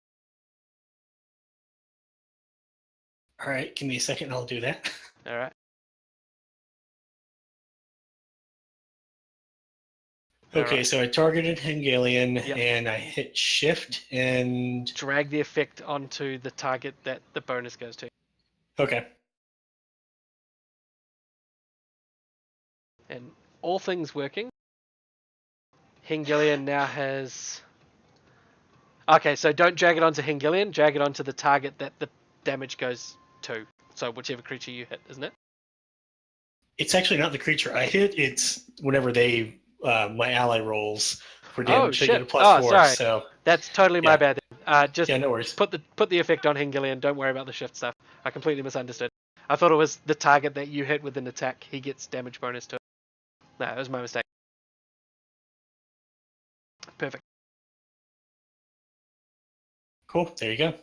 All right, give me a second and I'll do that. All right. Okay, Alright. so I targeted Hengalian Yep. and I hit shift and... Drag the effect onto the target that the bonus goes to. Okay. And all things working, Hengilian now has... Okay, so don't drag it onto Hengilian, drag it onto the target that the damage goes to. So whichever creature you hit, isn't it? It's actually not the creature I hit, it's whenever they, my ally rolls for damage, they get a shit. +4. Sorry. So, That's totally my bad. Just yeah, no worries. put the effect on Hengilian, don't worry about the shift stuff. I completely misunderstood. I thought it was the target that you hit with an attack, he gets damage bonus to it. No, it was my mistake. Perfect. Cool, there you go.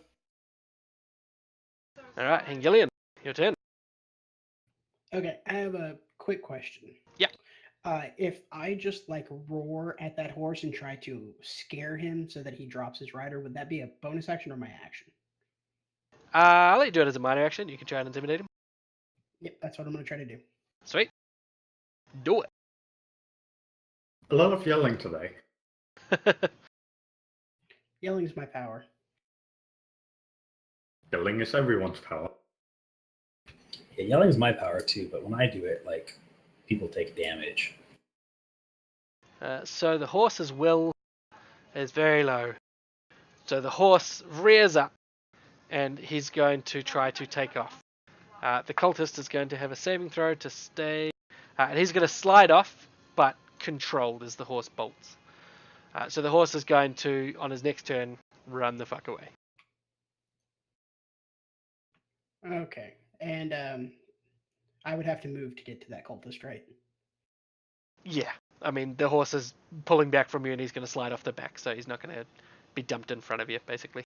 Alright, Hengilian, your turn. Okay, I have a quick question. Yeah. If I just like roar at that horse and try to scare him so that he drops his rider, would that be a bonus action or my action? I'll let you do it as a minor action. You can try and intimidate him. Yep, that's what I'm gonna try to do. Sweet. Do A lot of yelling today. it. Yelling is my power. Yelling is everyone's power. Yeah, yelling is my power too, but when I do it, like people take damage. So the horse's will is very low. So the horse rears up and he's going to try to take off. The cultist is going to have a saving throw to stay. And he's going to slide off, but controlled as the horse bolts. So the horse is going to, on his next turn, run the fuck away. Okay, and I would have to move to get to that cultist, right? Yeah. I mean, the horse is pulling back from you and he's going to slide off the back, so he's not going to be dumped in front of you, basically.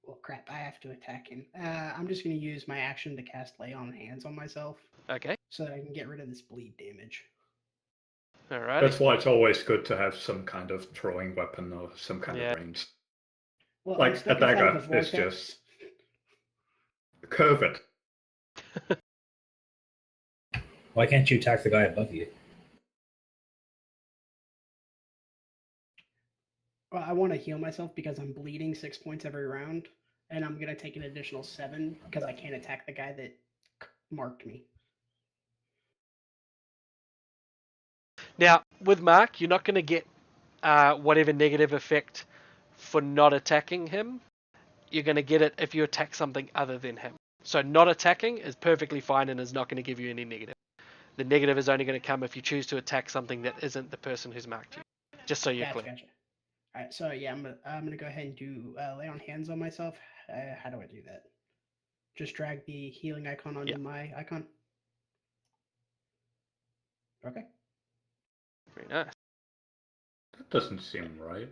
Well, crap, I have to attack him. I'm just going to use my action to cast Lay on Hands on myself Okay. so that I can get rid of this bleed damage. Alright. That's why it's always good to have some kind of throwing weapon or some kind Yeah. of range. Well, Like, I'm stuck a dagger inside of a is vortex. just- Curve it. Why can't you attack the guy above you? Well, I want to heal myself because I'm bleeding 6 points every round, and I'm going to take an additional 7 because I can't attack the guy that marked me. Now, with Mark, you're not going to get whatever negative effect for not attacking him. You're going to get it if you attack something other than him. So not attacking is perfectly fine and is not going to give you any negative. The negative is only going to come if you choose to attack something that isn't the person who's marked you. Just so you're Gotcha, clear. gotcha. All right, so yeah, I'm gonna go ahead and do Lay on Hands on myself. How do I do that? Just drag the healing icon onto Yeah. my icon. Okay. Very nice. That doesn't seem right.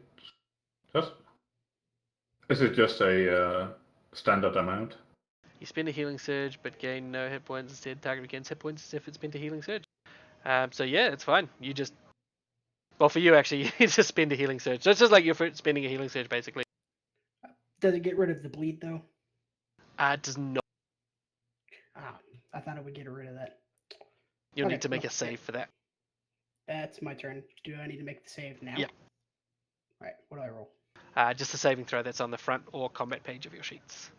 Is it just a standard amount? You spend a healing surge, but gain no hit points. Instead, target against hit points as if it's spent a healing surge. So yeah, it's fine. You just, well, for you actually, you just spend a healing surge. So it's just like you're spending a healing surge, basically. Does it get rid of the bleed though? It does not. Ah, I thought it would get rid of that. You'll Okay, need to make well, a save for that. That's my turn. Do I need to make the save now? Yeah. All right. What do I roll? Just a saving throw that's on the front or combat page of your sheets.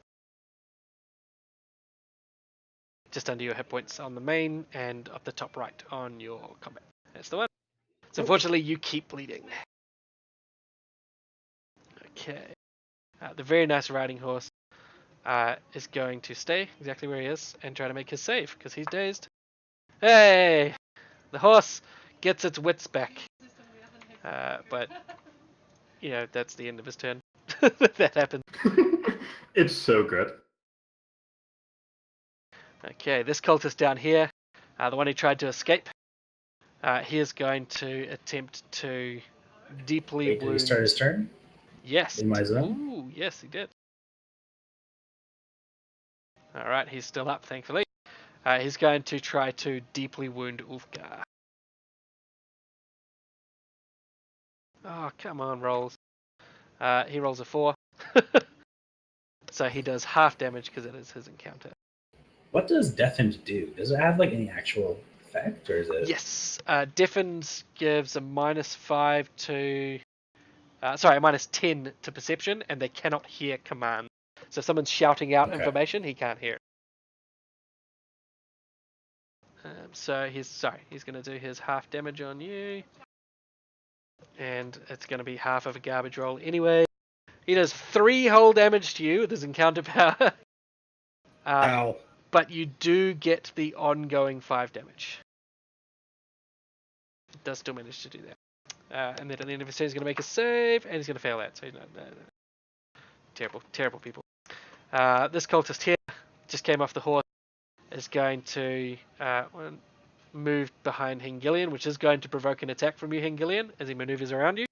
Just under your hit points on the main and up the top right on your combat. That's the one. So unfortunately, you keep bleeding. Okay. The very nice riding horse is going to stay exactly where he is and try to make his save because he's dazed. Hey! The horse gets its wits back. But, you know, that's the end of his turn. That happened. It's so good. Okay, this cultist down here, the one who tried to escape, he is going to attempt to deeply Wait, did he wound. start his turn? Yes. in my zone? Ooh, yes, he did. All right, he's still up, thankfully. He's going to try to deeply wound Ulfgar. Oh, come on, rolls. He rolls a 4. So he does half damage because it is his encounter. What does Deafened do? Does it have like any actual effect, or is it? Yes, Deafened gives a -5 to... sorry, a -10 to perception, and they cannot hear command. So if someone's shouting out Okay. information, he can't hear it. So he's going to do his half damage on you. And it's going to be half of a garbage roll anyway. He does 3 whole damage to you with his encounter power. Ow. But you do get the ongoing 5 damage. It does still manage to do that. And then at the end of his turn, he's going to make a save, and he's going to fail that. So he's not, terrible, terrible people. This cultist here just came off the horse. Is going to move behind Hengilian, which is going to provoke an attack from you, Hengilian, as he maneuvers around you.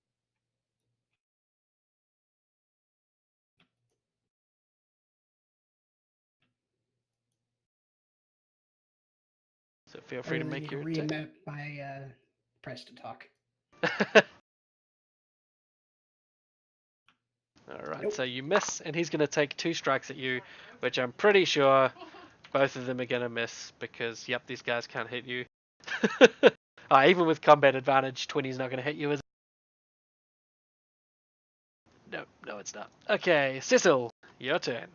So feel free to I make need your to attack. remap my press to talk. Alright, Nope. so you miss, and he's going to take 2 strikes at you, which I'm pretty sure both of them are going to miss, because, yep, these guys can't hit you. Even with combat advantage, 20's not going to hit you, is it? No, it's not. Okay, Cecil, your turn.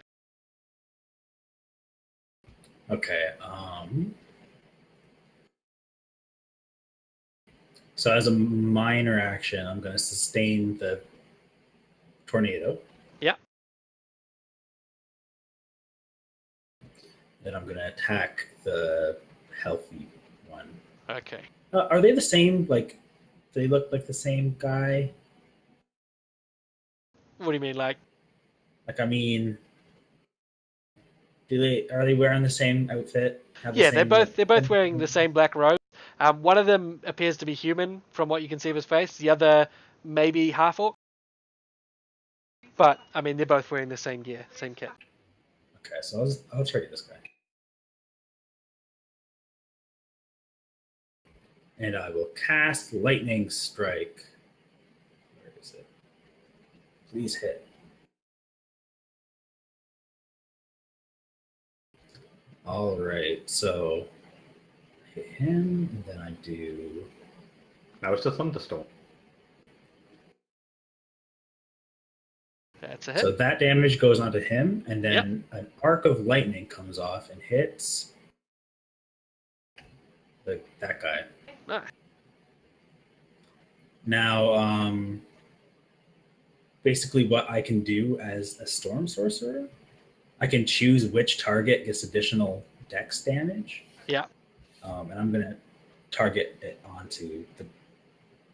Okay. So as a minor action, I'm going to sustain the tornado. Yep. Then I'm going to attack the healthy one. Okay. Are they the same? Like, they look like the same guy? What do you mean, like? Like, I mean, are they wearing the same outfit? Have the Yeah, same, they're both wearing the same black robe. One of them appears to be human from what you can see of his face. The other maybe half orc. But I mean, they're both wearing the same gear, same kit. Okay, so I'll trade this guy. And I will cast Lightning Strike. Where is it? Please hit. All right, so hit him, and then I do. Now it's a thunderstorm. That's a hit. So that damage goes onto him, and then Yep. an arc of lightning comes off and hits that guy. Nice. Now, basically, what I can do as a storm sorcerer, I can choose which target gets additional dex damage. Yeah. And I'm gonna target it onto the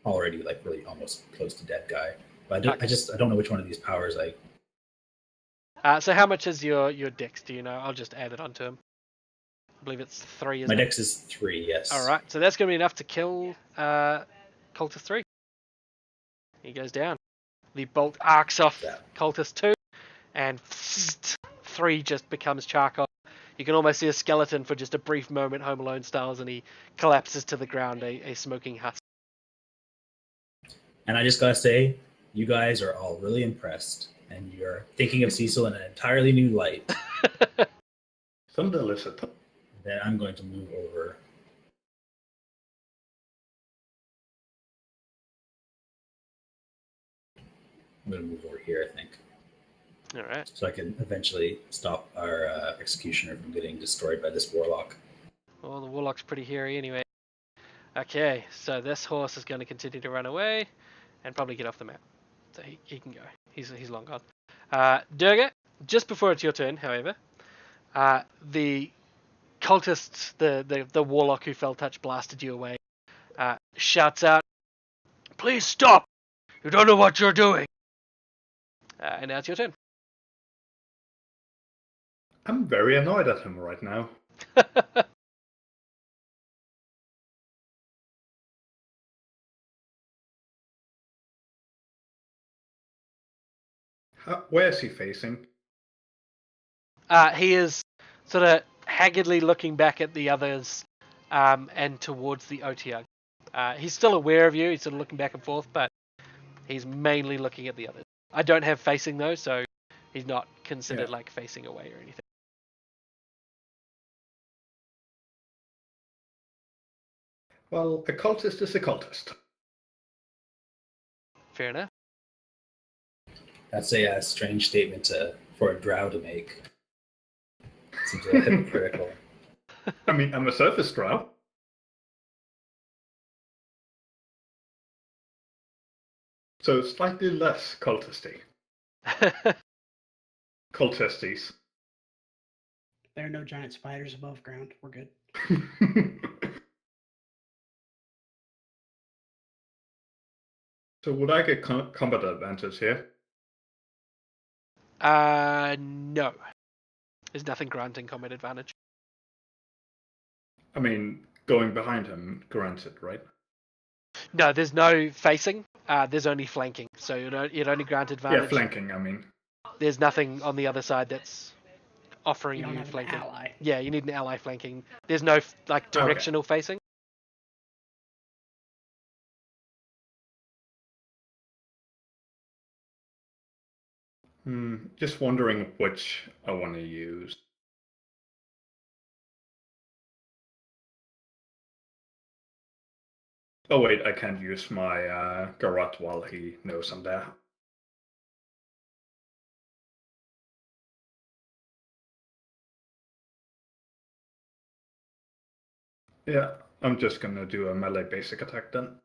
already like really almost close to dead guy. But I don't know which one of these powers I. So how much is your dex? Do you know? I'll just add it onto him. I believe it's 3. My dex is 3. Yes. All right, so that's going to be enough to kill Cultist 3. He goes down. The bolt arcs off Cultist 2, and 3 just becomes charcoal. You can almost see a skeleton for just a brief moment, Home Alone styles, and he collapses to the ground, a smoking husk. And I just gotta say, you guys are all really impressed, and you're thinking of Cecil in an entirely new light. Thunder lizard. Then I'm going to move over. I'm going to move over here, I think, All right. so I can eventually stop our executioner from getting destroyed by this warlock. Well, the warlock's pretty hairy anyway. Okay, so this horse is going to continue to run away and probably get off the map. So he can go. He's long gone. Durga, just before it's your turn, however, the cultist, the warlock who fell touch blasted you away, shouts out, "Please stop! You don't know what you're doing!" And now it's your turn. I'm very annoyed at him right now. Where is he facing? He is sort of haggardly looking back at the others and towards the Otyugh. He's still aware of you. He's sort of looking back and forth, but he's mainly looking at the others. I don't have facing though, so he's not considered like facing away or anything. Well, a cultist is a cultist. Fair enough. That's a strange statement for a drow to make. Seems a little hypocritical. I mean, I'm a surface drow. So slightly less cultisty. Cultisties. There are no giant spiders above ground. We're good. So would I get combat advantage here? No. There's nothing granting combat advantage. I mean, going behind him, granted, right? No, there's no facing. There's only flanking. So you'd only grant advantage. Yeah, flanking, I mean. There's nothing on the other side that's offering You don't you have an flanking. ally. Yeah, you need an ally flanking. There's no like directional facing. Just wondering which I want to use. Oh wait, I can't use my Garrote while he knows I'm there. Yeah, I'm just gonna do a melee basic attack then.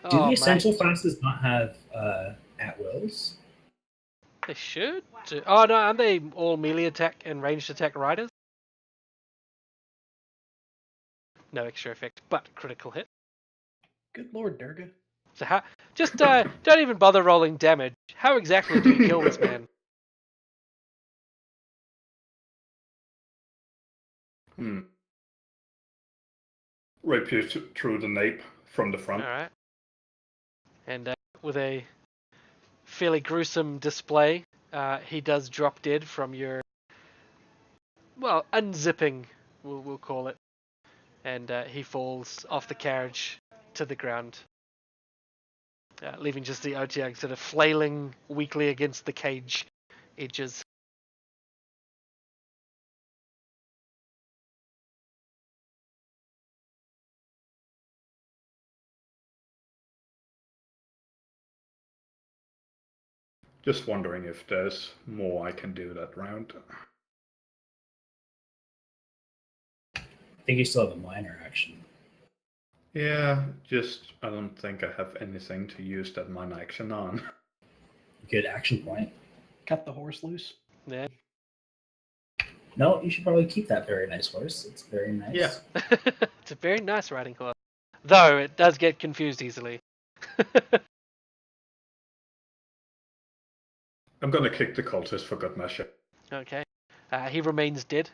Do the Oh, essential mate. classes not have at wills? They should. Oh no, aren't they all melee attack and ranged attack riders? No extra effect, but critical hit. Good lord, Durga. So how? Just don't even bother rolling damage. How exactly do you kill this man? Rapier through the nape from the front. All right. And with a fairly gruesome display, he does drop dead from your, well, unzipping, we'll call it, and he falls off the carriage to the ground, leaving just the Otyugh sort of flailing weakly against the cage edges. Just wondering if there's more I can do that round. I think you still have a minor action. Yeah, just I don't think I have anything to use that minor action on. Good action point. Cut the horse loose. Yeah. No, you should probably keep that very nice horse. It's very nice. Yeah. It's a very nice riding horse, though it does get confused easily. I'm gonna kick the cultist for good measure. Okay. He remains dead.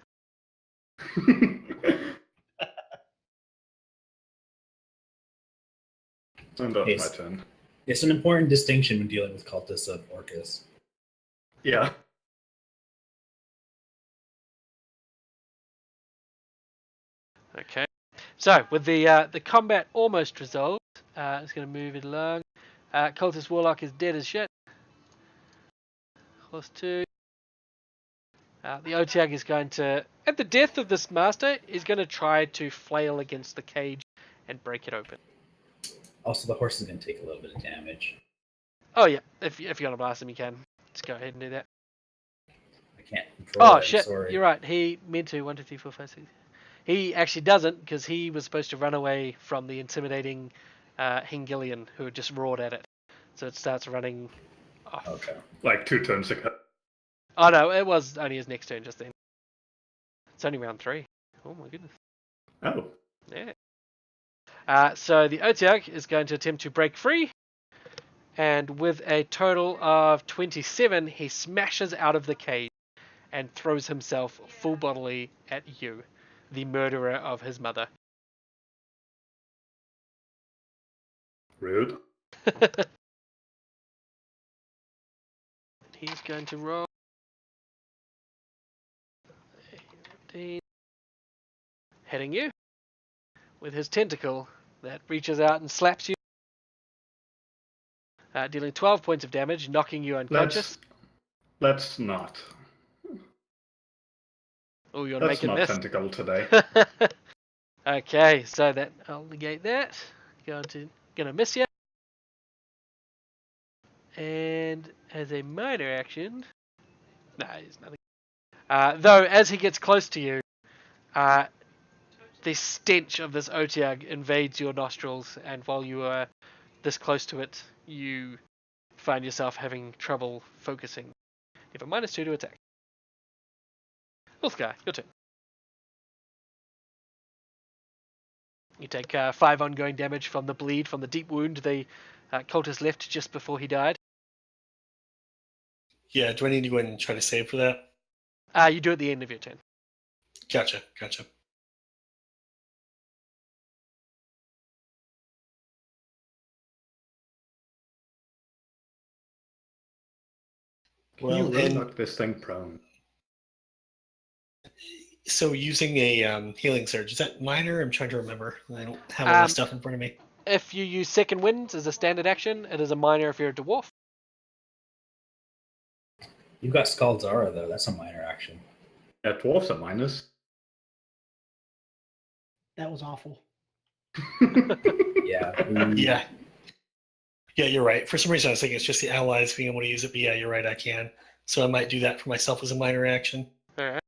And that's Yes. my turn. It's an important distinction when dealing with cultists of Orcus. Yeah. Okay. So with the combat almost resolved, it's going to move it along. Cultist Warlock is dead as shit. Plus 2. The Otyugh is going to, at the death of this master, is going to try to flail against the cage and break it open. Also, the horse is going to take a little bit of damage. Oh yeah, if you want to blast him, you can. Just go ahead and do that. I can't control Oh it. shit, Sorry. you're right. He meant to 1, 2, 3, 4, 5, 6. He actually doesn't, because he was supposed to run away from the intimidating Hengilian who had just roared at it. So it starts running off. Okay. Like 2 turns ago. Oh no, it was only his next turn just then. It's only round 3. Oh my goodness. Oh. Yeah. So the Otyugh is going to attempt to break free, and with a total of 27, he smashes out of the cage and throws himself full bodily at you, the murderer of his mother. Rude. He's going to roll 18, hitting you with his tentacle that reaches out and slaps you, dealing 12 points of damage, knocking you unconscious. Let's not. Oh, you're Let's making not this. tentacle today. Okay, so that I'll negate that. Gonna miss you. And as a minor action, there's nothing. Though as he gets close to you, the stench of this Otyugh invades your nostrils, and while you are this close to it, you find yourself having trouble focusing. You have a -2 to attack. Ulfgar, your turn. You take 5 ongoing damage from the bleed from the deep wound the cultist left just before he died. Yeah, do I need to go in and try to save for that? You do at the end of your turn. Gotcha. Can Well, you really and knock this thing prone? so using a healing surge, is that minor? I'm trying to remember. I don't have all Um, my stuff in front of me. If you use Second Wind as a standard action, it is a minor if you're a dwarf. You've got Scald's Aura, though. That's a minor action. Yeah, dwarfs are minus. That was awful. Yeah. Yeah. Yeah, you're right. For some reason, I was thinking it's just the allies being able to use it, but yeah, you're right, I can. So I might do that for myself as a minor action. Alright.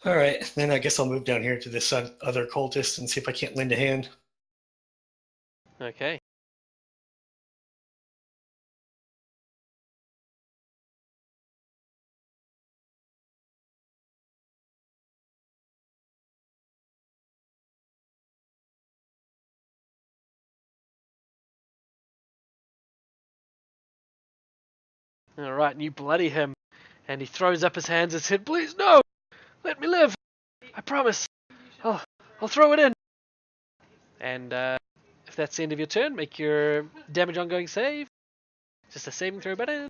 All right, then I guess I'll move down here to this other cultist and see if I can't lend a hand. Okay. Alright, and you bloody him. And he throws up his hands and said, "Please, no! Let me live! I promise! I'll throw it in!" And if that's the end of your turn, make your damage ongoing save. Just a saving throw button.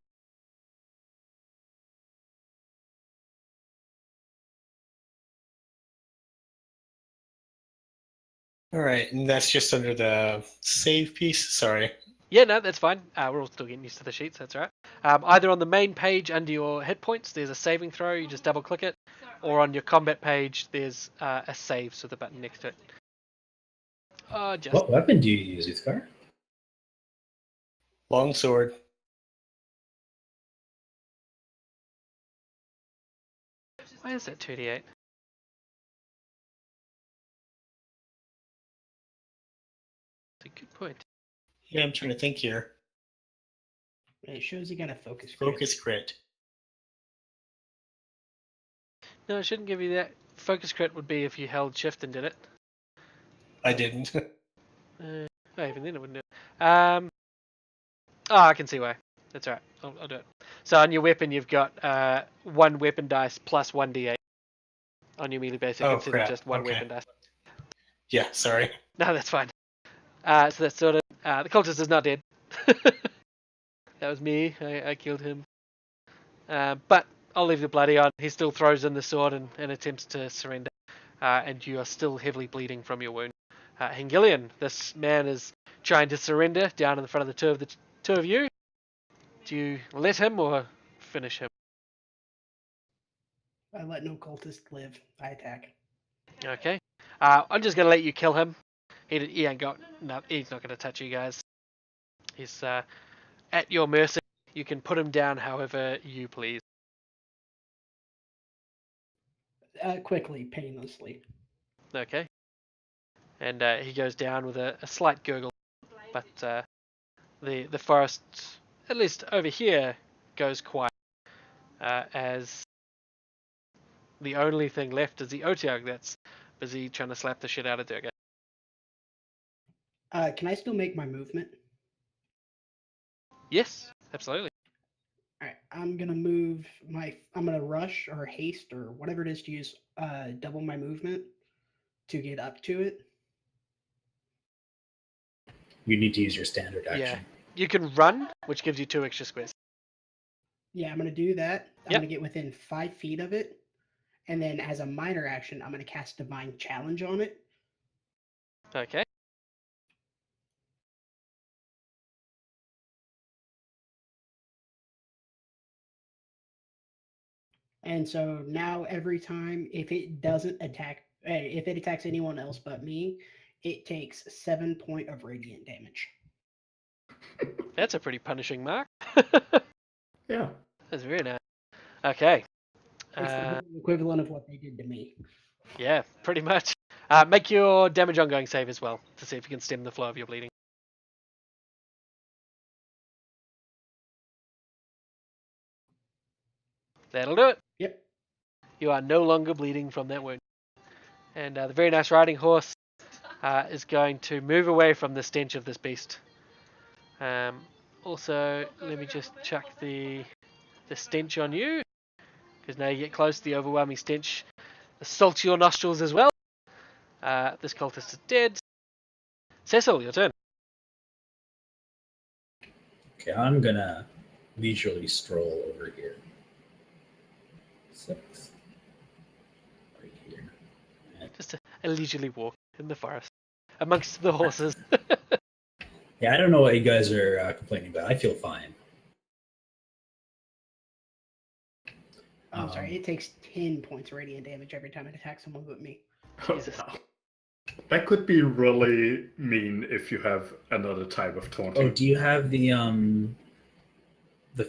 All right, and that's just under the save piece. Sorry. Yeah, no, that's fine. We're all still getting used to the sheets, that's all right. Either on the main page under your hit points, there's a saving throw, you just double click it, or on your combat page, there's a save, so the button next to it. What weapon do you use, Uthgar? Long sword. Why is that 2d8? That's a good point. Yeah, I'm trying to think here. It shows you got a focus. Crit. Focus crit. No, it shouldn't give you that. Focus crit would be if you held shift and did it. I didn't. Even then it wouldn't do it. I can see why. That's alright. I'll do it. So on your weapon, you've got one weapon dice plus 1d8 on your melee basic Oh, instead of crap. just one Okay. weapon dice. Yeah, sorry. No, that's fine. So that's sort of the cultist is not dead. That was me. I killed him. But I'll leave the bloody on. He still throws in the sword and attempts to surrender. And you are still heavily bleeding from your wound. Hengilian, this man is trying to surrender down in front of the two of you. Do you let him or finish him? I let no cultist live. I attack. Okay. I'm just gonna let you kill him. He ain't got no. He's not gonna touch you guys. He's at your mercy. You can put him down however you please. Quickly, painlessly. Okay. And he goes down with a slight gurgle, but the forest, at least over here, goes quiet as the only thing left is the Otiag that's busy trying to slap the shit out of Durga. Can I still make my movement? Yes, absolutely. All right, I'm gonna move my. I'm gonna rush or haste or whatever it is to use double my movement to get up to it. You need to use your standard action. Yeah. You can run, which gives you 2 extra squares. Yeah, I'm gonna do that. I'm Yep. gonna get within 5 feet of it, and then as a minor action, I'm gonna cast Divine Challenge on it. Okay. And so now every time, if it doesn't attack, if it attacks anyone else but me, it takes 7 points of radiant damage. That's a pretty punishing mark. Yeah. That's very nice. Okay. It's the equivalent of what they did to me. Yeah, pretty much. Make your damage ongoing save as well to see if you can stem the flow of your bleeding. That'll do it. Yep. You are no longer bleeding from that wound. And the very nice riding horse is going to move away from the stench of this beast. Also, let me just chuck the stench on you, because now you get close to the overwhelming stench assaults your nostrils as well. This cultist is dead. Cecil, your turn. Okay, I'm gonna leisurely stroll over here. 6. Right here. And Just a leisurely walk in the forest amongst the horses. yeah, I don't know what you guys are complaining about. I feel fine. Oh, sorry. Um, It takes 10 points of radiant damage every time it attacks someone but me. Jesus. Wow. That could be really mean if you have another type of taunting. Oh, do you have the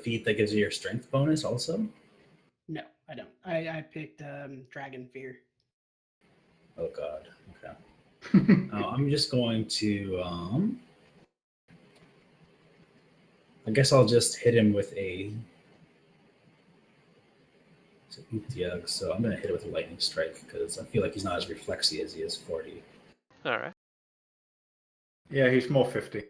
feat that gives you your strength bonus also? No, I don't. I picked Dragon Fear. Oh god. Okay. I'm just going to I guess I'll just hit him with a Utyug, so I'm gonna hit it with a lightning strike because I feel like he's not as reflexy as he is 40. All right. Yeah, he's more 50.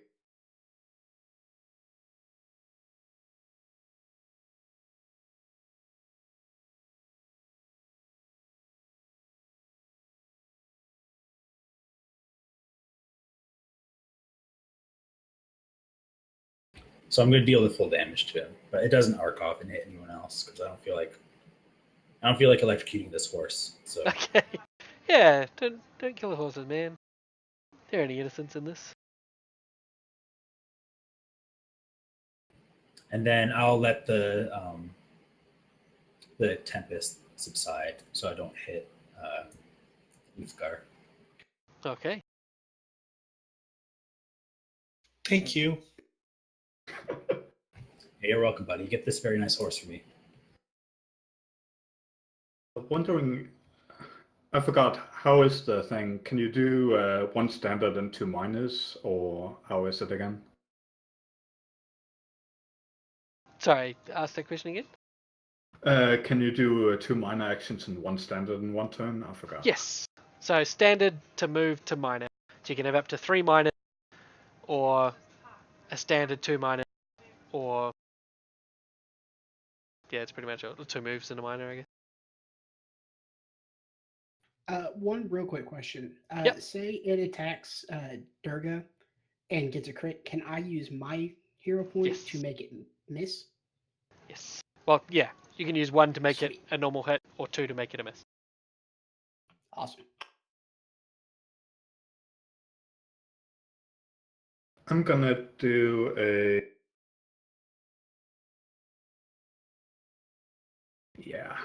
So I'm gonna deal the full damage to him, but it doesn't arc off and hit anyone else because I don't feel like electrocuting this horse. So Okay. Yeah, don't kill the horses, man. There are any innocents in this. and then I'll let the tempest subside so I don't hit Uthgar. Okay. Thank you. Hey, you're welcome, buddy. You get this very nice horse for me. I'm wondering, I forgot, how is the thing? Can you do 1 standard and 2 minors, or how is it again? Sorry, ask that question again. Can you do 2 minor actions and 1 standard in 1 turn? I forgot. Yes. So standard to move to minor. So you can have up to 3 minor, or a standard 2 minor, or yeah, it's pretty much 2 moves in a minor, I guess. One real quick question. Yep. Say it attacks Durga and gets a crit. Can I use my hero point Yes. to make it miss? Yes. Well, yeah. You can use 1 to make Sweet. it a normal hit, or 2 to make it a miss. Awesome. I'm gonna do a... Yeah.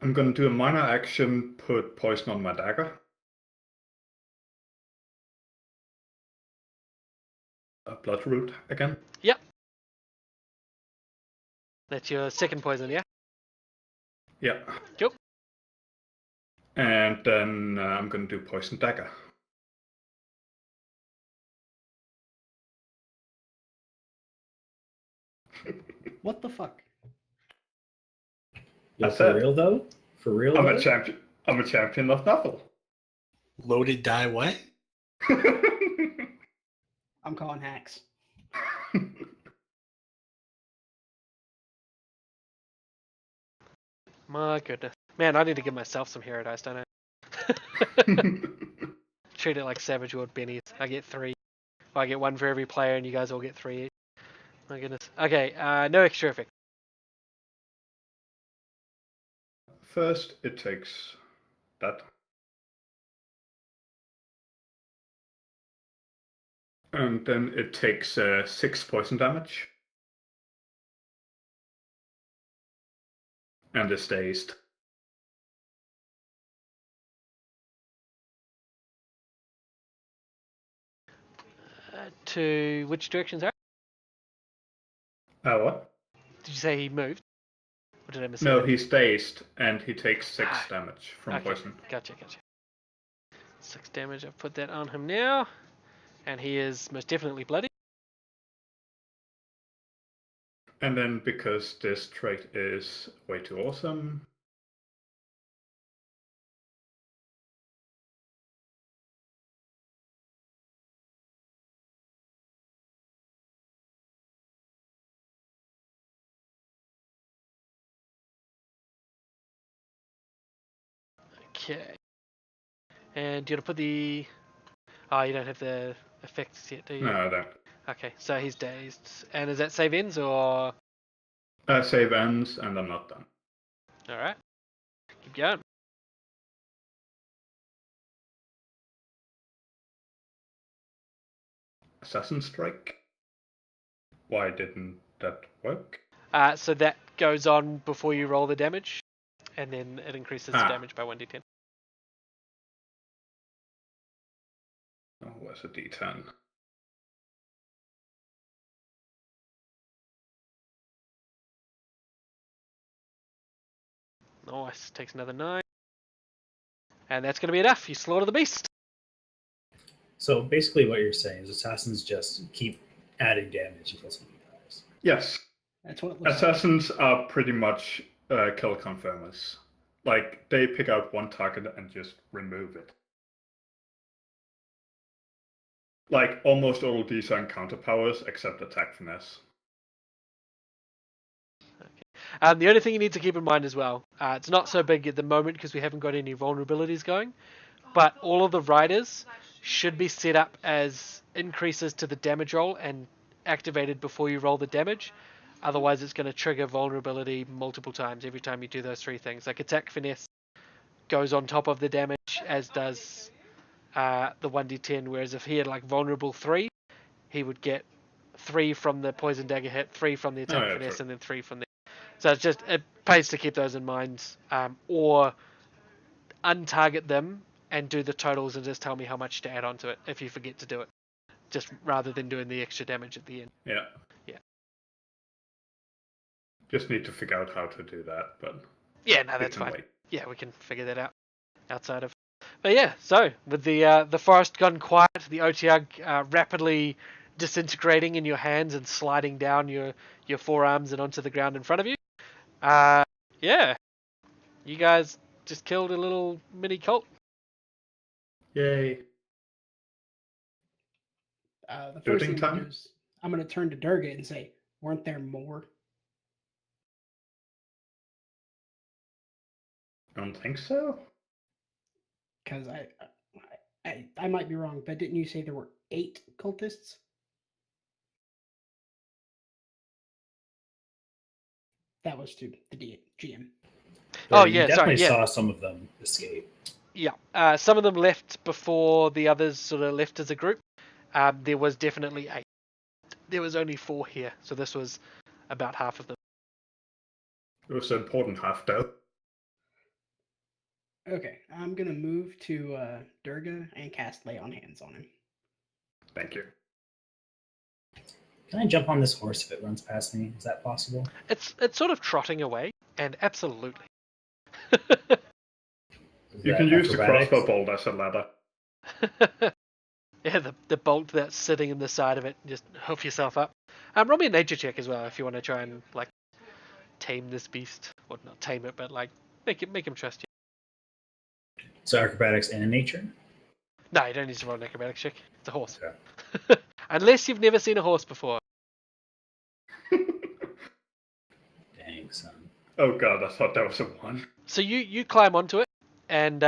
I'm gonna do a minor action, put poison on my dagger. A Bloodroot again. Yep. That's your second poison, yeah? Yeah. Cool. And then I'm gonna do poison dagger. What the fuck? Yo, That's for it. real though? For real I'm though? a champion. I'm a champion of Nuffle. Loaded die what? I'm calling hacks. My goodness. Man, I need to give myself some hero dice, don't I? Treat it like Savage World Bennies. I get 3. Or I get 1 for every player, and you guys all get 3 each. My goodness. Okay, no extra effect. First, it takes that. And then it takes 6 poison damage. And is dazed. To which direction, sorry? What? Did you say he moved? Or did I miss No, something? he's dazed, and he takes 6 Ah, damage from Okay, poison. gotcha. 6 damage, I've put that on him now. And he is most definitely bloody. And then because this trait is way too awesome, Okay. And do you want to put the... Oh, you don't have the effects yet, do you? No, I don't. Okay, so he's dazed. And is that save ends or... Save ends, and I'm not done. Alright. Keep going. Assassin Strike. Why didn't that work? So that goes on before you roll the damage. And then it increases the Ah. damage by 1d10. Oh, where's a D10? Nice. Takes another 9. And that's going to be enough. You slaughter the beast. So basically, what you're saying is assassins just keep adding damage until something dies. Yes. That's what it looks like. Assassins are pretty much kill confirmers. Like, they pick out one target and just remove it. Like, almost all of these are encounter powers except attack finesse. The only thing you need to keep in mind as well, it's not so big at the moment because we haven't got any vulnerabilities going, but all of the riders should be set up as increases to the damage roll and activated before you roll the damage. Otherwise, it's going to trigger vulnerability multiple times every time you do those 3 things. Like attack finesse goes on top of the damage, as does the 1d10, whereas if he had like vulnerable 3, he would get 3 from the poison dagger hit, 3 from the attack finesse, true. and then 3 from the... So it's just, it pays to keep those in mind, or untarget them and do the totals and just tell me how much to add onto it if you forget to do it, just rather than doing the extra damage at the end. Yeah. Yeah. Just need to figure out how to do that, but Yeah, no, we that's can fine. wait. Yeah, we can figure that out outside of... But yeah, so with the forest gone quiet, the Otyugh rapidly disintegrating in your hands and sliding down your forearms and onto the ground in front of you. Yeah, you guys just killed a little mini cult. Yay. The first Shooting thing I'm time? gonna do is I'm gonna turn to Durga and say, "Weren't there more?" I don't think so. Because I might be wrong, but didn't you say there were 8 cultists? That was to the GM. Oh, You yeah, definitely sorry, yeah. saw some of them escape. Yeah, some of them left before the others sort of left as a group. There was definitely 8. There was only 4 here, so this was about half of them. It was an important half, though. Okay, I'm gonna move to Durga and cast Lay on Hands on him. Thank you. Can I jump on this horse if it runs past me? Is that possible? It's sort of trotting away, and absolutely. Is You that can use the acrobatics? crossbow bolt as a ladder. Yeah, the bolt that's sitting in the side of it, just hoof yourself up. Roll me a nature check as well if you want to try and like tame this beast, or not tame it, but like make him trust you. So acrobatics and nature? No, you don't need to roll an acrobatics check. It's a horse. Okay. Unless you've never seen a horse before. Dang, son. Oh god, I thought that was a 1. So you climb onto it and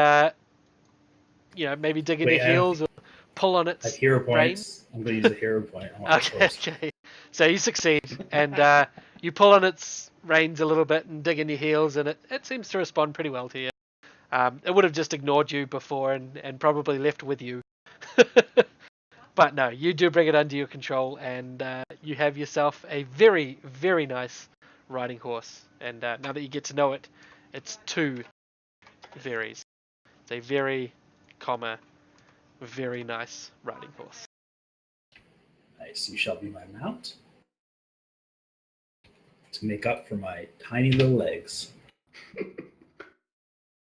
maybe dig in Wait, your heels or pull on I have its hero rein. points. I'm going to use a hero point. I want this Okay, horse. okay. So you succeed, and you pull on its reins a little bit and dig in your heels, and it seems to respond pretty well to you. It would have just ignored you before and probably left with you. But no, you do bring it under your control, and you have yourself a very, very nice riding horse. And now that you get to know it, it's 2 varies. It's a very, very nice riding horse. Nice. You shall be my mount to make up for my tiny little legs.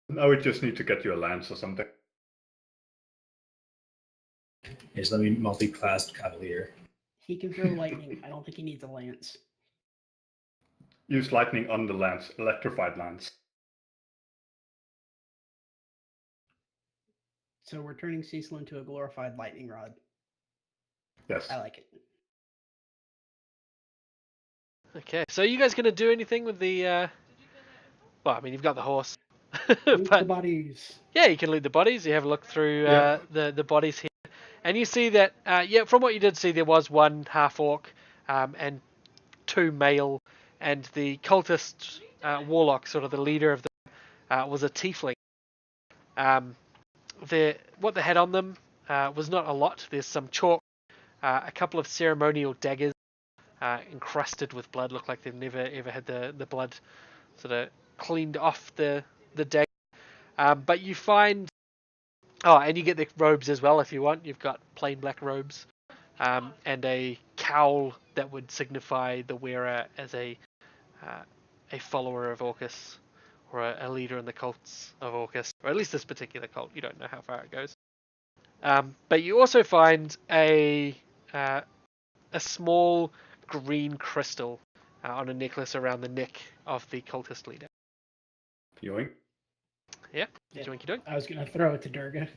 Now we just need to get you a lance or something. Just let me multi-classed cavalier. He can throw lightning. I don't think he needs a lance. Use lightning on the lance, electrified lance. So we're turning Cecil into a glorified lightning rod. Yes. I like it. Okay, so are you guys going to do anything with the... Well, I mean, you've got the horse. Loot the but bodies. yeah, you can loot the bodies. You have a look through Yeah. the bodies here, and you see that from what you did see, there was one half orc and two male, and the cultist warlock, sort of the leader of them, was a tiefling. What they had on them was not a lot. There's some chalk, a couple of ceremonial daggers encrusted with blood. Look like they've never ever had the blood sort of cleaned off the dagger. But you find, and you get the robes as well if you want. You've got plain black robes and a cowl that would signify the wearer as a follower of Orcus, or a leader in the cults of Orcus, or at least this particular cult. You don't know how far it goes. But you also find a small green crystal on a necklace around the neck of the cultist leader. Yoink. Yeah, what do you think you're doing? I was gonna throw it to Durga.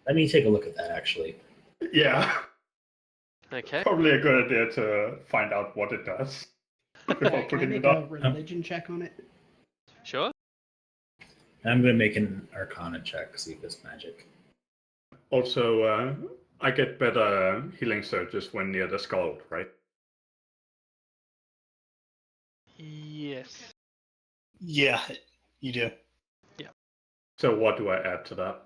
Let me take a look at that, actually. Yeah. Okay. Probably a good idea to find out what it does before Can I putting make it a up. religion check on it? Sure. And I'm going to make an Arcana check, see if it's magic. Also, I get better healing surges when near the skull, right? Yes. Yeah, you do. So what do I add to that?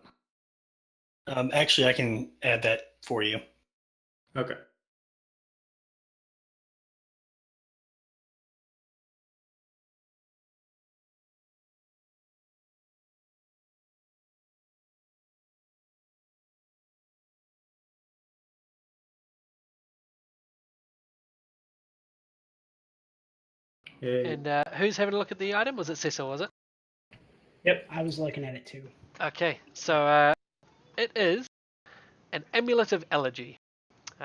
Actually, I can add that for you. Okay. Yay. And who's having a look at the item? Was it Cecil, was it? I was looking at it too. Okay, so it is an amulet of elegy.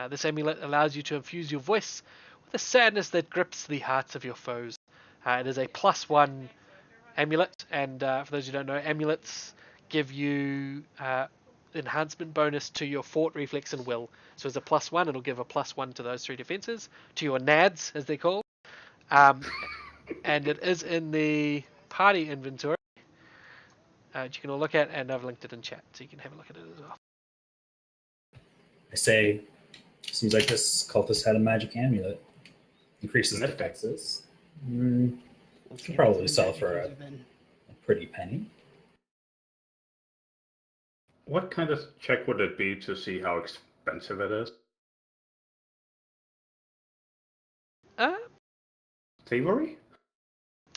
This amulet allows you to infuse your voice with a sadness that grips the hearts of your foes. It is a +1 amulet, and for those who don't know, amulets give you enhancement bonus to your fort, reflex, and will. So as a +1, it'll give a +1 to those 3 defenses, to your nads, as they're called. And it is in the party inventory, which you can all look at, and I've linked it in chat, so you can have a look at it as well. I say, seems like this cultist had a magic amulet. Increases Nice. defenses. Let's Could get probably into sell magic for user then. a pretty penny. What kind of check would it be to see how expensive it is? Thievery?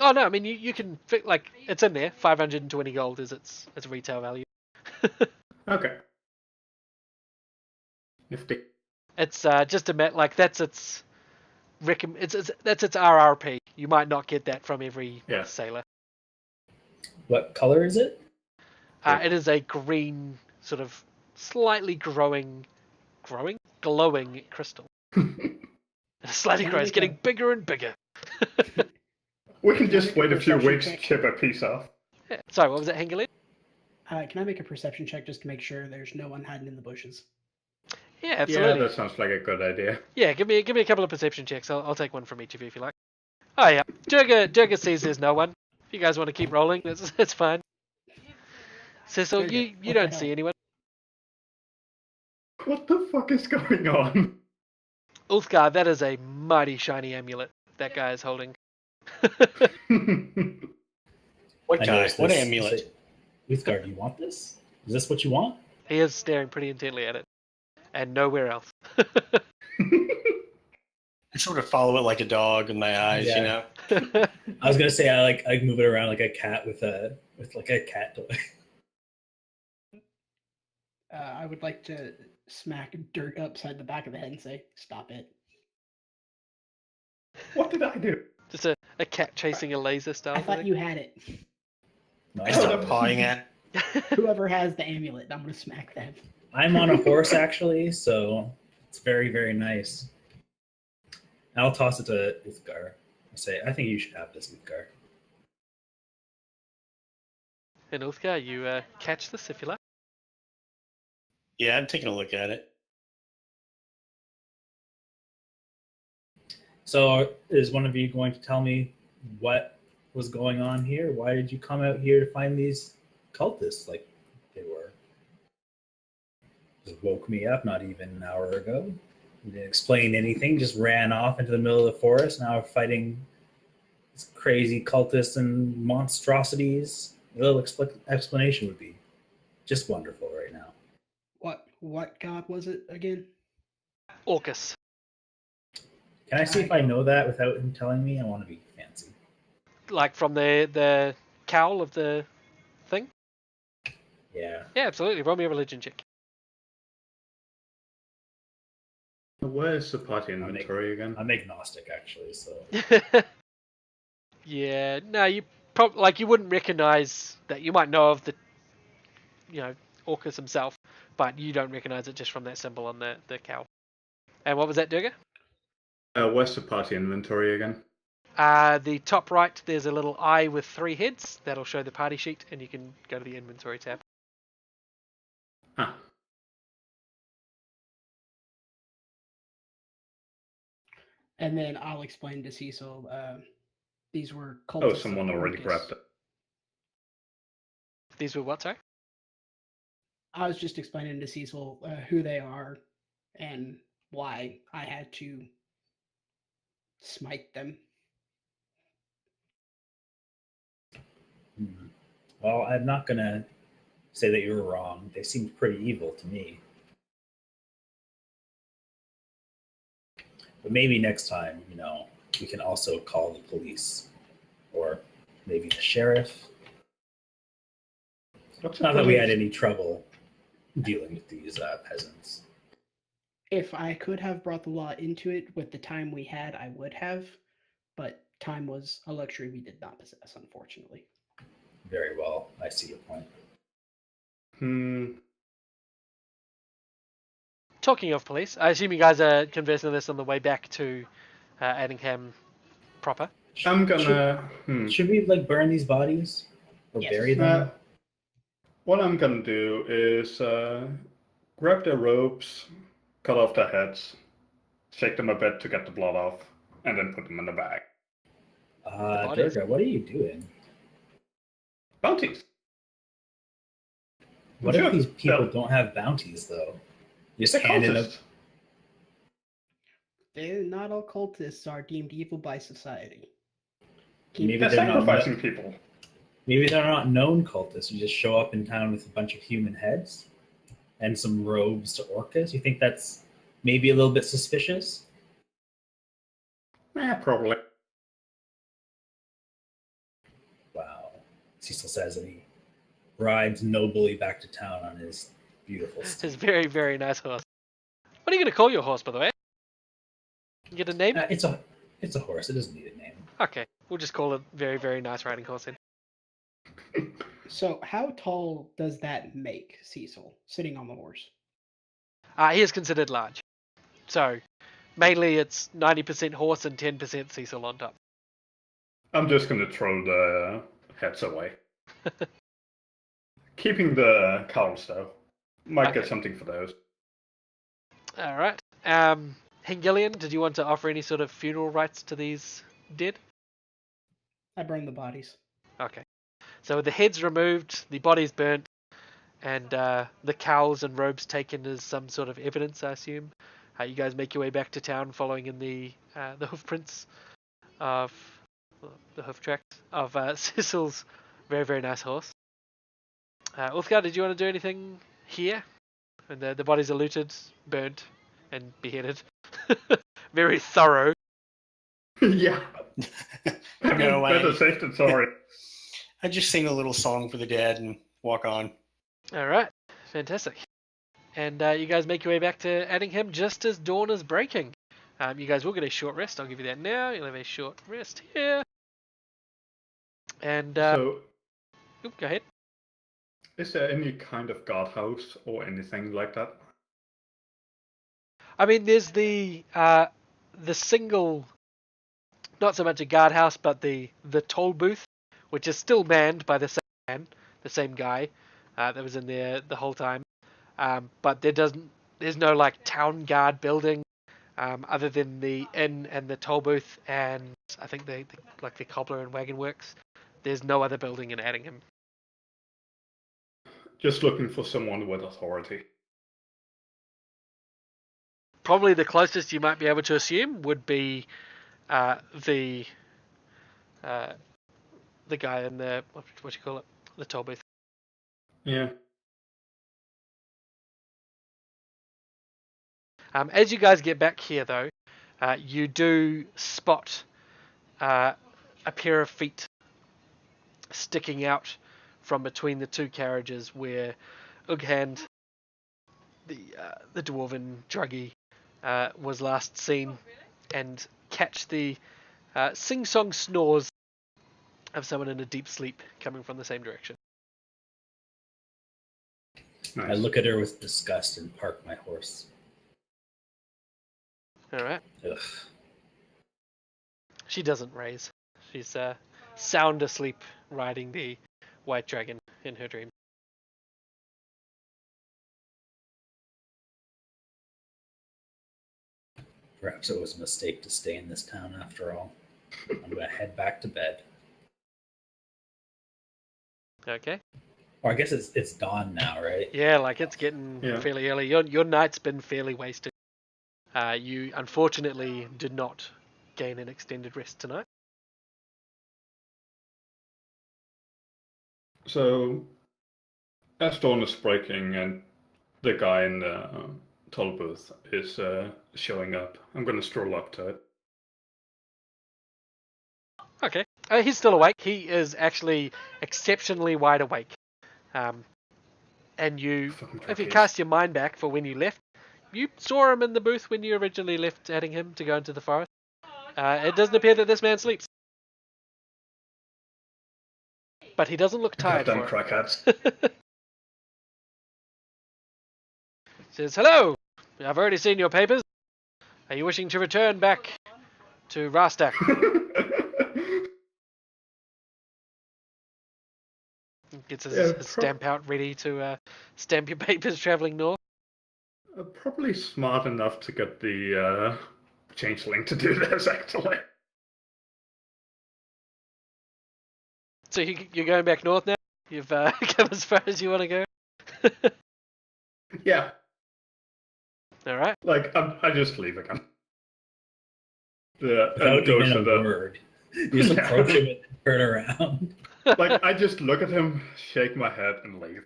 Oh no, I mean you can fit, like, it's in there. 520 gold is its retail value. Okay. Nifty. It's just a like that's its that's its RRP. You might not get that from every Yeah. sailor. What color is it? It is a green, sort of slightly glowing crystal. It's slightly Can I growing. It's make getting a- bigger and bigger. We can Can I just make a wait a few perception weeks to check? chip a piece off. Yeah. Sorry, what was it, Hengeli? Can I make a perception check just to make sure there's no one hiding in the bushes? Yeah, Yeah, absolutely. that sounds like a good idea. Yeah, give me a couple of perception checks. I'll take one from each of you if you like. Oh yeah, Durga sees there's no one. If you guys want to keep rolling, that's fine. Cecil, Durga, you what the don't hell? see anyone. What the fuck is going on? Ulfgar, that is a mighty shiny amulet that guy is holding. What I guy? noticed What this. I amulet? say, Uthgar, do you want this? Is this what you want? He is staring pretty intently at it, and nowhere else. I sort of follow it like a dog with my eyes, you Yeah. know. I was gonna say I move it around like a cat with like a cat toy. I would like to smack dirt upside the back of the head and say, "Stop it." What did I do? Just a cat chasing a laser star. I thought you had it. No, I start pawing at. Whoever has the amulet, I'm gonna smack them. I'm on a horse actually, so it's very, very nice. I'll toss it to Uthgar. I say, I think you should have this, Uthgar. And Ulfgar, you catch this if you like. Yeah, I'm taking a look at it. So, is one of you going to tell me what was going on here? Why did you come out here to find these cultists like they were? Just woke me up not even an hour ago. You didn't explain anything, just ran off into the middle of the forest. Now we're fighting these crazy cultists and monstrosities. A little explanation would be just wonderful right now. What god was it again? Orcus. Can I see if I know that without him telling me? I want to be fancy. Like from the cowl of the thing? Yeah. Yeah, absolutely. Roll me a religion check. Where's the party I'm inventory again? I'm agnostic actually, so Yeah, no, you you wouldn't recognize that. You might know of the, Orcus himself, but you don't recognize it just from that symbol on the cowl. And what was that, Durga? Where's the party inventory again? The top right, there's a little eye with 3 heads. That'll show the party sheet, and you can go to the inventory tab. Ah, And then I'll explain to Cecil. These were cultists. oh, of someone already Orcus. grabbed it. These were what, sorry? I was just explaining to Cecil who they are and why I had to smite them. Well, I'm not gonna say that you were wrong. They seemed pretty evil to me. But maybe next time, we can also call the police. Or maybe the sheriff. What's Not that we had any trouble dealing with these peasants. If I could have brought the law into it with the time we had, I would have. But time was a luxury we did not possess, unfortunately. Very well. I see your point. Talking of police, I assume you guys are conversing this on the way back to Addingham proper. I'm gonna. Should we burn these bodies or Yes. bury them? What I'm gonna do is grab their robes, cut off their heads, shake them a bit to get the blood off, and then put them in the bag. bodies? Durga, what are you doing? Bounties. What Sure. if these people Yeah. don't have bounties though? It's Just a handing them. cultist. Not all cultists are deemed evil by society. Maybe They're they're not. sacrificing people. Maybe they're not known cultists who just show up in town with a bunch of human heads and some robes to Orcus. You think that's maybe a little bit suspicious? Probably. Wow. Cecil says, and he rides nobly back to town on his beautiful It's steed. a very, very nice horse. What are you going to call your horse, by the way? You get a name? It's a horse. It doesn't need a name. Okay, we'll just call it very, very nice riding horse then. So, how tall does that make Cecil sitting on the horse? He is considered large. So, mainly it's 90% horse and 10% Cecil on top. I'm just gonna throw the heads away. Keeping the cowls though. Might get Okay. something for those. Alright. Hengilian, did you want to offer any sort of funeral rites to these dead? I burn the bodies. Okay. So with the heads removed, the bodies burnt, and the cowls and robes taken as some sort of evidence, I assume, you guys make your way back to town following in the hoof prints of the hoof tracks of Cecil's very, very nice horse. Ulfgar, did you want to do anything here? And the bodies are looted, burnt, and beheaded. Very thorough. Yeah. No, Better safe than sorry. I just sing a little song for the dead and walk on. All right, fantastic. And you guys make your way back to Addingham just as dawn is breaking. You guys will get a short rest. I'll give you that now. You'll have a short rest here. And So, go ahead. is there any kind of guardhouse or anything like that? I mean, there's the single, not so much a guardhouse, but the toll booth, which is still manned by the same man, the same guy that was in there the whole time. But there's no town guard building other than the inn and the toll booth and I think like the cobbler and wagon works. There's no other building in Addingham. Just looking for someone with authority. Probably the closest you might be able to assume would be the guy in the what you call it, the toll booth. Yeah. As you guys get back here, though, you do spot a pair of feet sticking out from between the two carriages where Ughand, the dwarven druggie, was last seen, and catch the sing-song snores of someone in a deep sleep coming from the same direction. Nice. I look at her with disgust and park my horse. All right. Ugh. She doesn't raise. She's sound asleep, riding the white dragon in her dream. Perhaps it was a mistake to stay in this town after all. I'm gonna head back to bed. Okay. Or I guess it's dawn now, right? Yeah, like it's getting Yeah. fairly early. Your night's been fairly wasted. You unfortunately did not gain an extended rest tonight. So, as dawn is breaking and the guy in the toll booth is showing up, I'm going to stroll up to it. Okay. He's still awake. He is actually exceptionally wide awake. And you, Fucking if you druggies. cast your mind back for when you left, you saw him in the booth when you originally left Addingham to go into the forest. It doesn't appear that this man sleeps. But he doesn't look tired Goddamn for it. crackheads. Says, hello, I've already seen your papers. Are you wishing to return back to Rastak? Gets his stamp out ready to stamp your papers travelling north. Probably smart enough to get the changeling to do this, actually. So you're going back north now? You've come as far as you want to go? Yeah, Alright. like, I just leave again. Without Goes even to a the- word. You just approach him and turn around. Like, I just look at him, shake my head, and leave.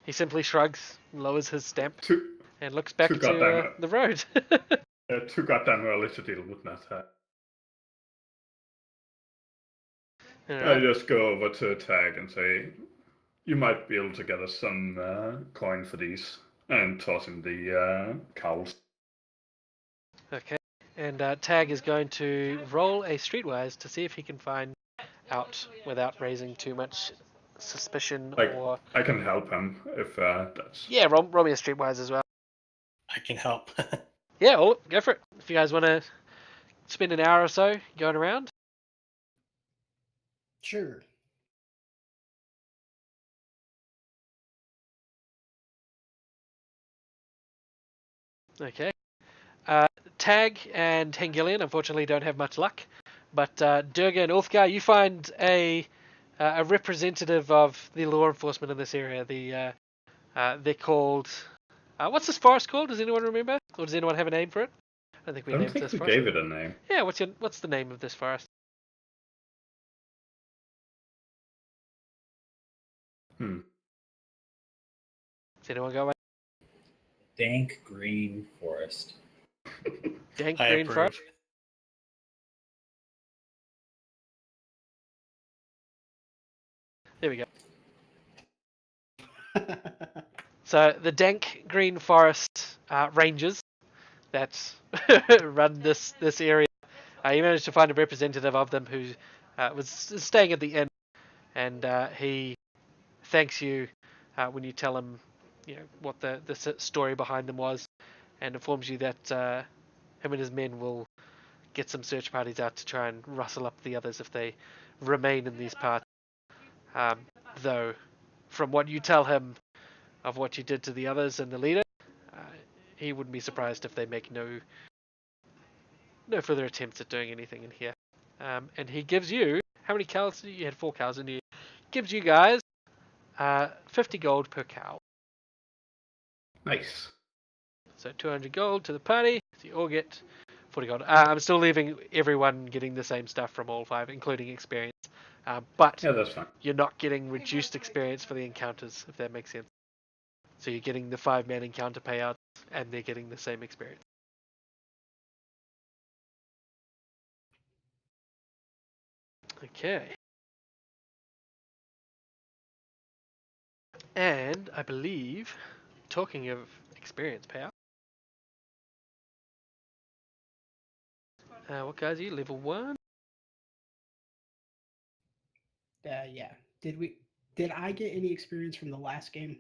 He simply shrugs, lowers his stamp, Too, and looks back Too to goddamn- the road. too goddamn early to deal with that. I Alright. just go over to Tag and say, you might be able to get us some coin for these, and toss him the cowls. Okay. And Tag is going to roll a streetwise to see if he can find out without raising too much suspicion Like- or... I can help him if that's... Yeah, roll me a streetwise as well. I can help. Yeah, well, go for it. If you guys want to spend an hour or so going around. Sure. Okay. Tag and Hengilian unfortunately don't have much luck, but Durga and Ulfgar, you find a representative of the law enforcement in this area. They're called... what's this forest called? Does anyone remember? Or does anyone have a name for it? I don't think we I don't named think this we forest. gave it a name. Yeah, what's the name of this forest? Hmm. Does anyone go away? Dank green forest. Dank I Green approve. Forest? There we go. So the Dank Green Forest rangers that run this area, you managed to find a representative of them who was staying at the inn, and he thanks you when you tell him, what the story behind them was, and informs you that him and his men will get some search parties out to try and rustle up the others if they remain in these parts. Though, from what you tell him of what you did to the others and the leader, he wouldn't be surprised if they make no no further attempts at doing anything in here. And he gives you, how many cows? You had 4 cows in here. Gives you guys 50 gold per cow. Nice. So 200 gold to the party. So you all get 40 gold. I'm still leaving everyone getting the same stuff from all 5, including experience. But Yeah, that's fine. you're not getting reduced experience for the encounters, if that makes sense. So you're getting the 5-man encounter payouts, and they're getting the same experience. Okay. And I believe, talking of experience payout, what guys are you? Level 1? Yeah. Did I get any experience from the last game?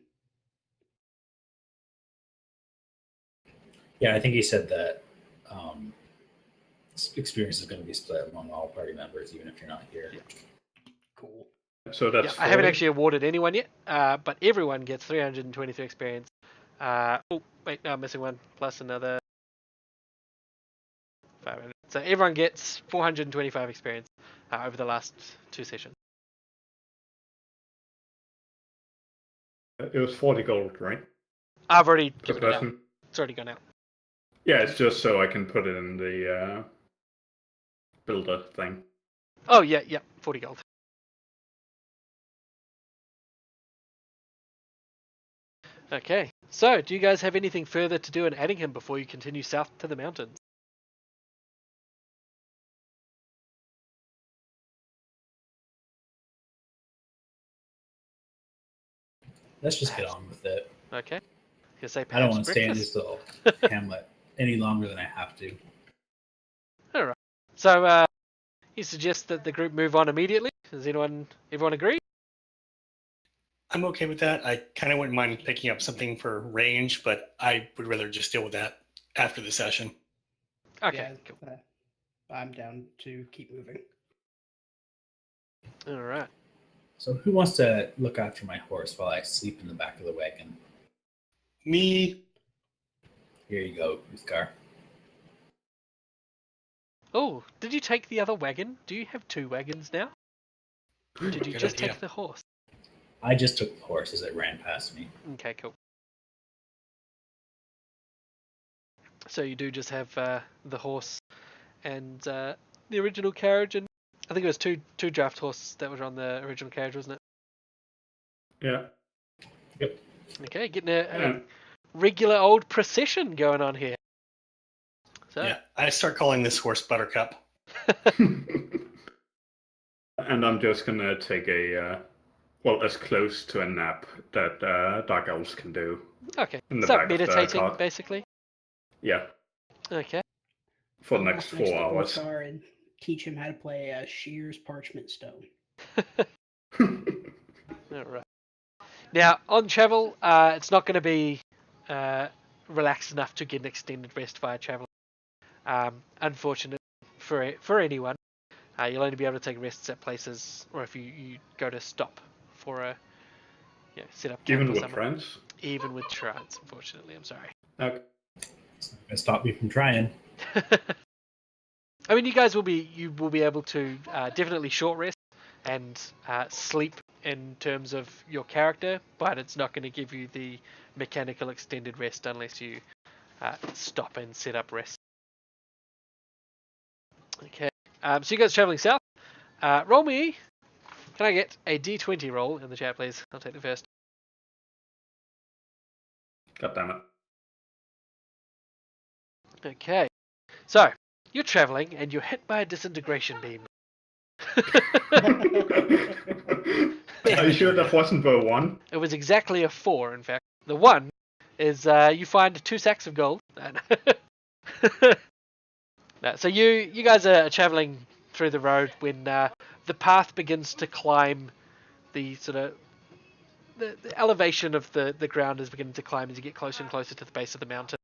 Yeah, I think he said that experience is going to be split among all party members, even if you're not here. Yeah. Cool. So that's I haven't 40. actually awarded anyone yet, but everyone gets 323 experience. Oh, wait, no, I'm missing one, plus another 500. So everyone gets 425 experience over the last 2 sessions. It was 40 gold, right? I've already Per given it out. person. It's already gone out. Yeah, it's just so I can put it in the builder thing. Oh, yeah, 40 gold. Okay, so do you guys have anything further to do in Addingham before you continue south to the mountains? Let's just get on with it. Okay. You say I don't perhaps want to stay in breakfast? this little hamlet any longer than I have to. Alright. So, you suggest that the group move on immediately? Does everyone agree? I'm okay with that. I kind of wouldn't mind picking up something for range, but I would rather just deal with that after the session. Okay, Yeah, cool. I'm down to keep moving. Alright. So who wants to look after my horse while I sleep in the back of the wagon? Me, Here you go, Uthgar. Oh, did you take the other wagon? Do you have 2 wagons now? Or did you Good just idea. take the horse? I just took the horse as it ran past me. Okay, cool. So you do just have the horse and the original carriage, and I think it was two draft horses that were on the original carriage, wasn't it? Yeah. Okay, getting a And regular old procession going on here. So, yeah, I start calling this horse Buttercup. and I'm just gonna take a as close to a nap that Dark Elves can do. okay. In the So back of the meditating, cart. basically. Yeah, Okay. for the I'll next walk next 4 to hours. Ulthar and teach him how to play Shears Parchment Stone. All right. Now, on travel, it's not going to be relaxed enough to get an extended rest via travel. Unfortunately for anyone, you'll only be able to take rests at places, or if you go to stop for a set up camp Even or with something. friends. Even with trance, unfortunately, I'm sorry. Okay. It's not going to stop me from trying. I mean, you will be able to definitely short rest and sleep in terms of your character, but it's not going to give you the mechanical extended rest unless you stop and set up rest. Okay, so you guys traveling south. Roll me. Can I get a D20 roll in the chat, please? I'll take the first. God damn it. Okay, so you're traveling and you're hit by a disintegration beam. Are you sure that wasn't the 1? It was exactly a 4, in fact. The 1 is you find 2 sacks of gold. No, so you guys are traveling through the road when the path begins to climb the sort of the elevation of the ground is beginning to climb as you get closer and closer to the base of the mountain.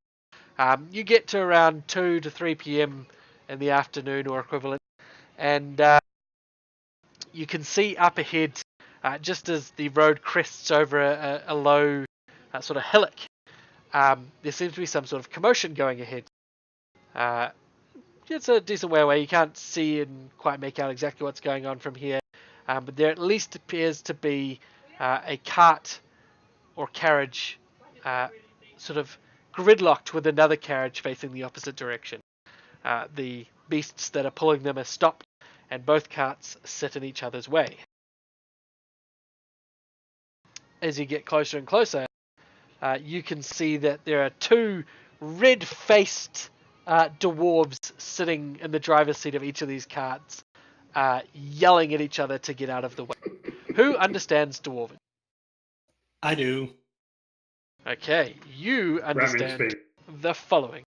You get to around 2 to 3 p.m. in the afternoon or equivalent, and you can see up ahead, just as the road crests over a low sort of hillock, there seems to be some sort of commotion going ahead. it's a decent way away. You can't see and quite make out exactly what's going on from here, but there at least appears to be a cart or carriage sort of gridlocked with another carriage facing the opposite direction. The beasts that are pulling them are stopped, and both carts sit in each other's way. As you get closer and closer, you can see that there are two red-faced dwarves sitting in the driver's seat of each of these carts, yelling at each other to get out of the way. Who understands Dwarven? I do. Okay, you understand speak. the following.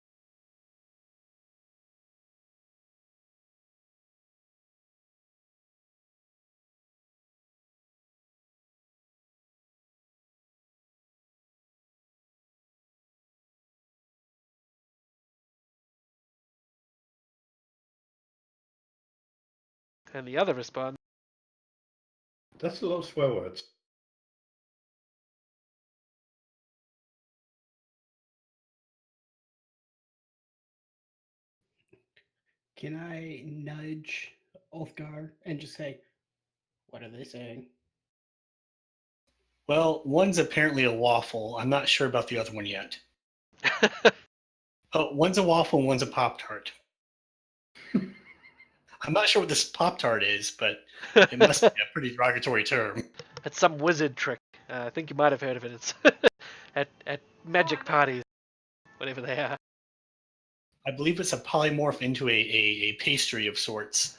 And the other responds, That's a lot of swear words. Can I nudge Ulfgar and just say, what are they saying? Well, one's apparently a waffle. I'm not sure about the other one yet. Oh, one's a waffle and one's a Pop-Tart. I'm not sure what this Pop-Tart is, but it must be a pretty derogatory term. It's some wizard trick. I think you might have heard of it. It's at magic parties, whatever they are. I believe it's a polymorph into a pastry of sorts.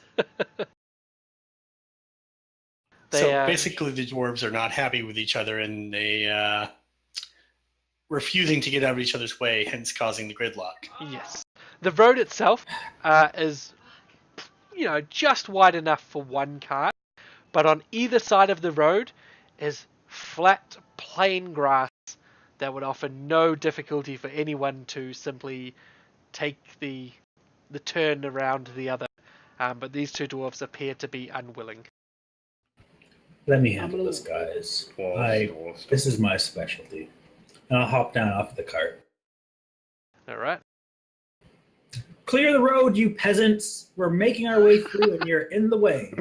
Basically, the dwarves are not happy with each other, and they refusing to get out of each other's way, hence causing the gridlock. Yes. The road itself is, just wide enough for one cart, but on either side of the road is flat, plain grass that would offer no difficulty for anyone to simply take the turn around the other. But these two dwarves appear to be unwilling. Let me handle this, guys. This is my specialty. And I'll hop down off the cart. All right. Clear the road, you peasants! We're making our way through, and you're in the way.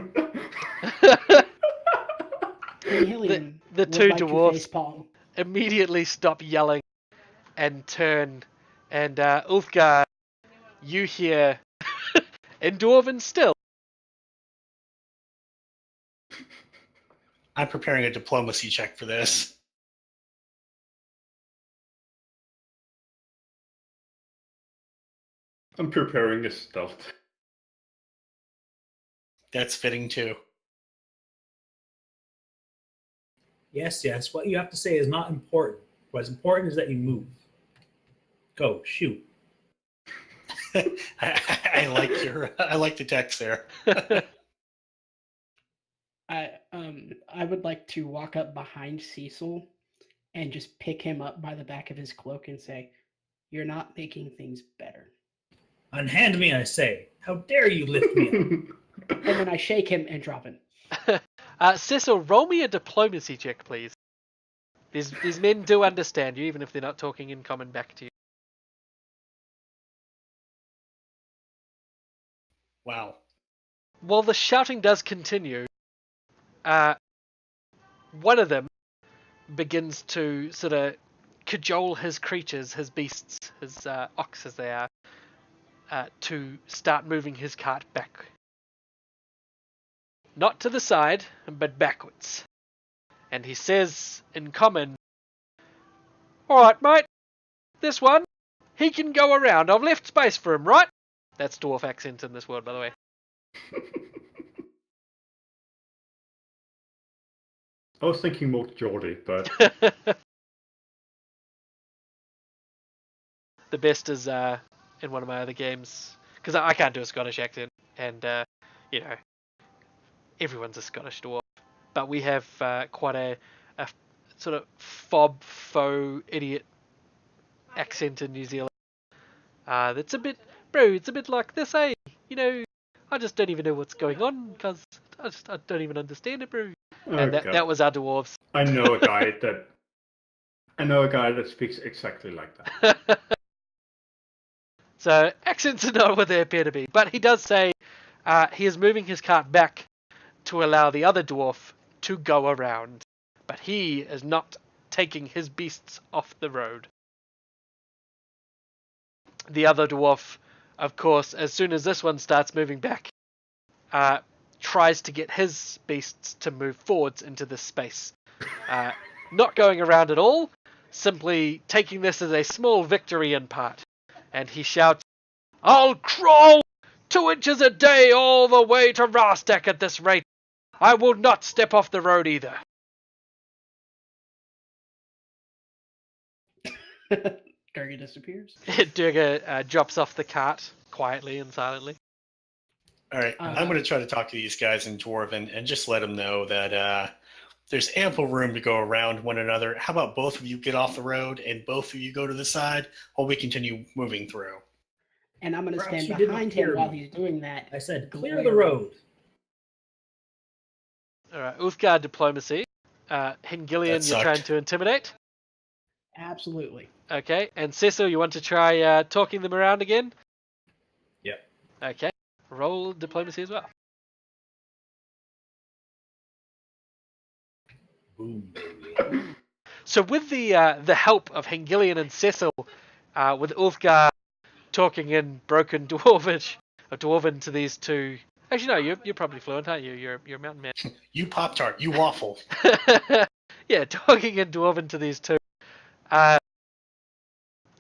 The two dwarves immediately stop yelling and turn, and Ulfgar, you hear in Dwarven still. I'm preparing a diplomacy check for this. I'm preparing a stealth. That's fitting too. Yes. What you have to say is not important. What's important is that you move. Go, shoot. I like the text there. I would like to walk up behind Cecil and just pick him up by the back of his cloak and say, "You're not making things better." Unhand me, I say. How dare you lift me up? And then I shake him and drop him. Cecil, roll me a diplomacy check, please. These men do understand you, even if they're not talking in common back to you. Wow. While the shouting does continue, one of them begins to sort of cajole his creatures, his beasts, his ox as they are, to start moving his cart back. Not to the side, but backwards. And he says in common, "Alright, mate, this one, he can go around. I've left space for him, right?" That's dwarf accent in this world, by the way. I was thinking more Geordie, but The best is in one of my other games, because I can't do a Scottish accent, and everyone's a Scottish dwarf, but we have quite a sort of faux idiot accent in New Zealand. That's a bit, bro. It's a bit like this, eh? I just don't even know what's going on because I don't even understand it, bro. And that was our dwarves. I know a guy that speaks exactly like that. So accents are not what they appear to be. But he does say he is moving his cart back to allow the other dwarf to go around. But he is not taking his beasts off the road. The other dwarf, of course, as soon as this one starts moving back, tries to get his beasts to move forwards into this space. Not going around at all, simply taking this as a small victory in part. And he shouts, "I'll crawl 2 inches a day all the way to Rastak at this rate. I will not step off the road either." Durga disappears. Durga drops off the cart quietly and silently. All right, I'm going to try to talk to these guys in Dwarven and just let them know that there's ample room to go around one another. How about both of you get off the road and both of you go to the side while we continue moving through? And I'm going to Perhaps stand you didn't behind hear him while me. he's doing that. I said, clear the road. Alright, Uthgar diplomacy. Hengilian, That you're trying sucked. to intimidate. Absolutely. Okay, and Cecil, you want to try talking them around again? Yep. Okay, roll diplomacy as well. Boom, baby. So with the help of Hengilian and Cecil, with Ulfgar talking in broken Dwarvish, or Dwarven to these two. Actually, no, you're probably fluent, aren't you? You're a mountain man. You Pop-Tart, you waffle. Yeah, talking in Dwarven to these two.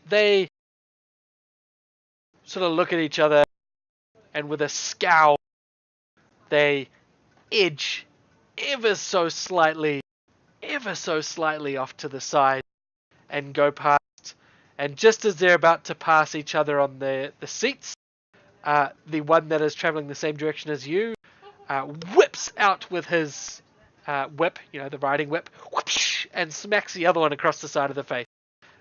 They sort of look at each other, and with a scowl, they edge ever so slightly off to the side and go past. And just as they're about to pass each other on the seats, the one that is traveling the same direction as you whips out with his whip, the riding whip, whoosh, and smacks the other one across the side of the face.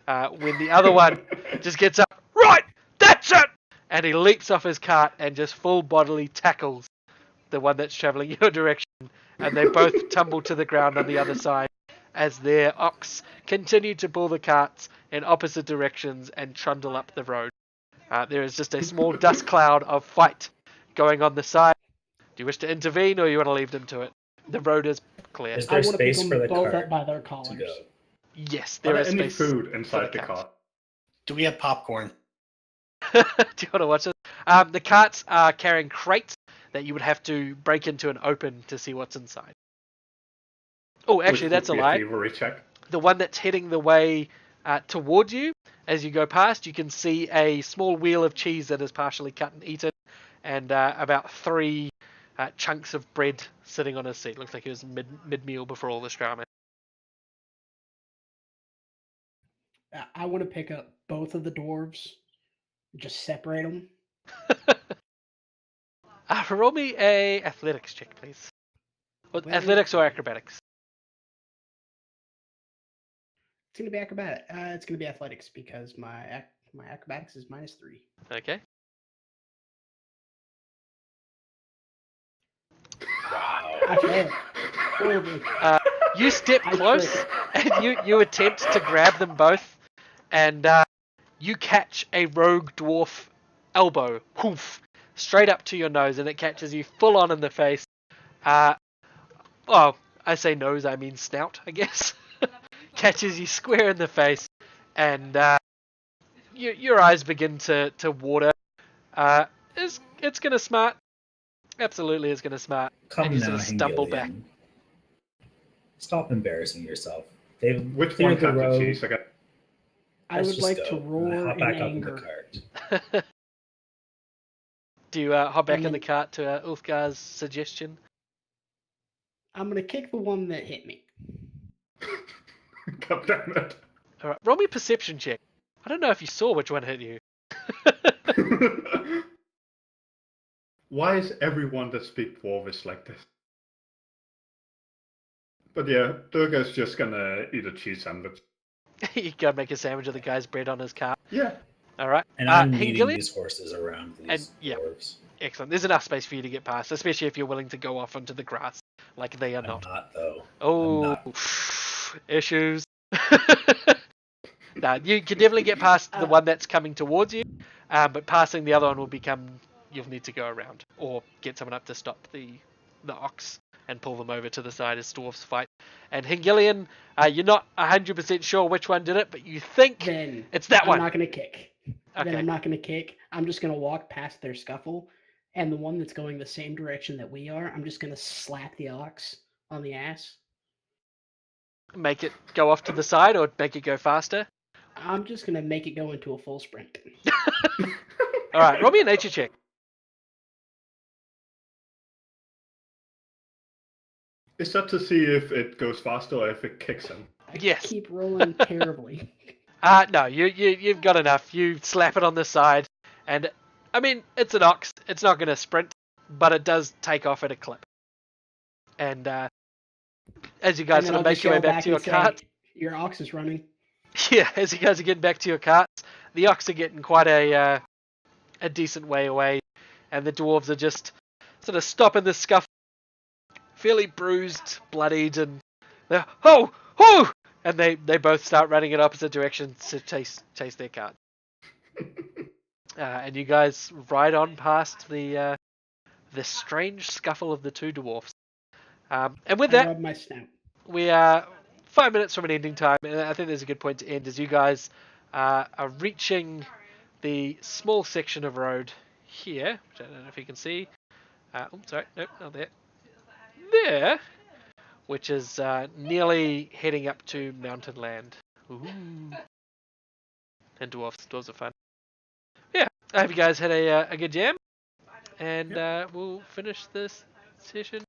When the other one just gets up, right, that's it! And he leaps off his cart and just full bodily tackles the one that's traveling your direction. And they both tumble to the ground on the other side as their ox continue to pull the carts in opposite directions and trundle up the road. There is just a small dust cloud of fight going on the side. Do you wish to intervene or you want to leave them to it? The road is clear. Is I there want to pick space them for the both cart up by their to collars. go? Yes, Are there there is any space. food inside the cart. cart? Do we have popcorn? Do you want to watch it? The carts are carrying crates that you would have to break into and open to see what's inside. Oh, actually, Which that's a would be lie. thievery check. The one that's heading the way towards you, as you go past, you can see a small wheel of cheese that is partially cut and eaten, and about 3 chunks of bread sitting on his seat. Looks like it was mid-meal before all this drama. I want to pick up both of the dwarves, just separate them. Roll me a athletics check, please. Well, Athletics or acrobatics? It's gonna be acrobatic. It's gonna be athletics because my acrobatics is -3. Okay. I failed. Horribly. You step I close trip. and you attempt to grab them both, and you catch a rogue dwarf elbow, hoof, straight up to your nose, and it catches you full on in the face. Oh, I say nose, I mean snout, I guess. Catches you square in the face, and your eyes begin to water. It's gonna smart. Absolutely, it's gonna smart. Come and you now, sort of stumble Hengilian. back. Stop embarrassing yourself. They've Which cleared one the cut the road. cheese again? I Let's would just like go. to And roar I hop in back up in anger. the cart. Do you hop back And in the then- cart to Ulfgar's suggestion? I'm gonna kick the one that hit me. God damn it. All right, roll me a perception check. I don't know if you saw which one hit you. Why is everyone that speaks Dwarvish like this? But yeah, Durga's just gonna eat a cheese sandwich. You go make a sandwich of the guy's bread on his cart. Yeah. All right. And I'm leading Hengilian? these horses around these And- yeah. dwarves. Excellent. There's enough space for you to get past, especially if you're willing to go off onto the grass like they are I'm not. not, though. Oh, not. issues. Nah, you can definitely get past the one that's coming towards you. but passing the other one will become you'll need to go around or get someone up to stop the ox and pull them over to the side as dwarves fight. And Hengilian, you're not 100% sure which one did it, but you think Then it's that I'm one. not going to kick. Then Okay. I'm not going to kick. I'm just going to walk past their scuffle, and the one that's going the same direction that we are, I'm just going to slap the ox on the ass. Make it go off to the side or make it go faster. I'm just going to make it go into a full sprint. All right, roll me a nature check. Is that to see if it goes faster or if it kicks him? I Yes. keep rolling terribly. No, you've got enough. You slap it on the side, and I mean it's an ox. It's not going to sprint, but it does take off at a clip. And as you guys And then sort of I'll make just your way yell back to your and say, cart, Your ox is running. yeah, as you guys are getting back to your carts, the ox are getting quite a decent way away, and the dwarves are just sort of stopping the scuffle, fairly bruised, bloodied, and they're and they both start running in opposite directions to chase their cart. And you guys ride on past the strange scuffle of the two dwarfs. And with I that, rub my snout. we are 5 minutes from an ending time, and I think there's a good point to end as you guys are reaching the small section of road here, which I don't know if you can see. Sorry, nope, not there. There, which is nearly heading up to Mountain Land. Ooh. And dwarves are fun. Yeah, I hope you guys had a good jam, and we'll finish this session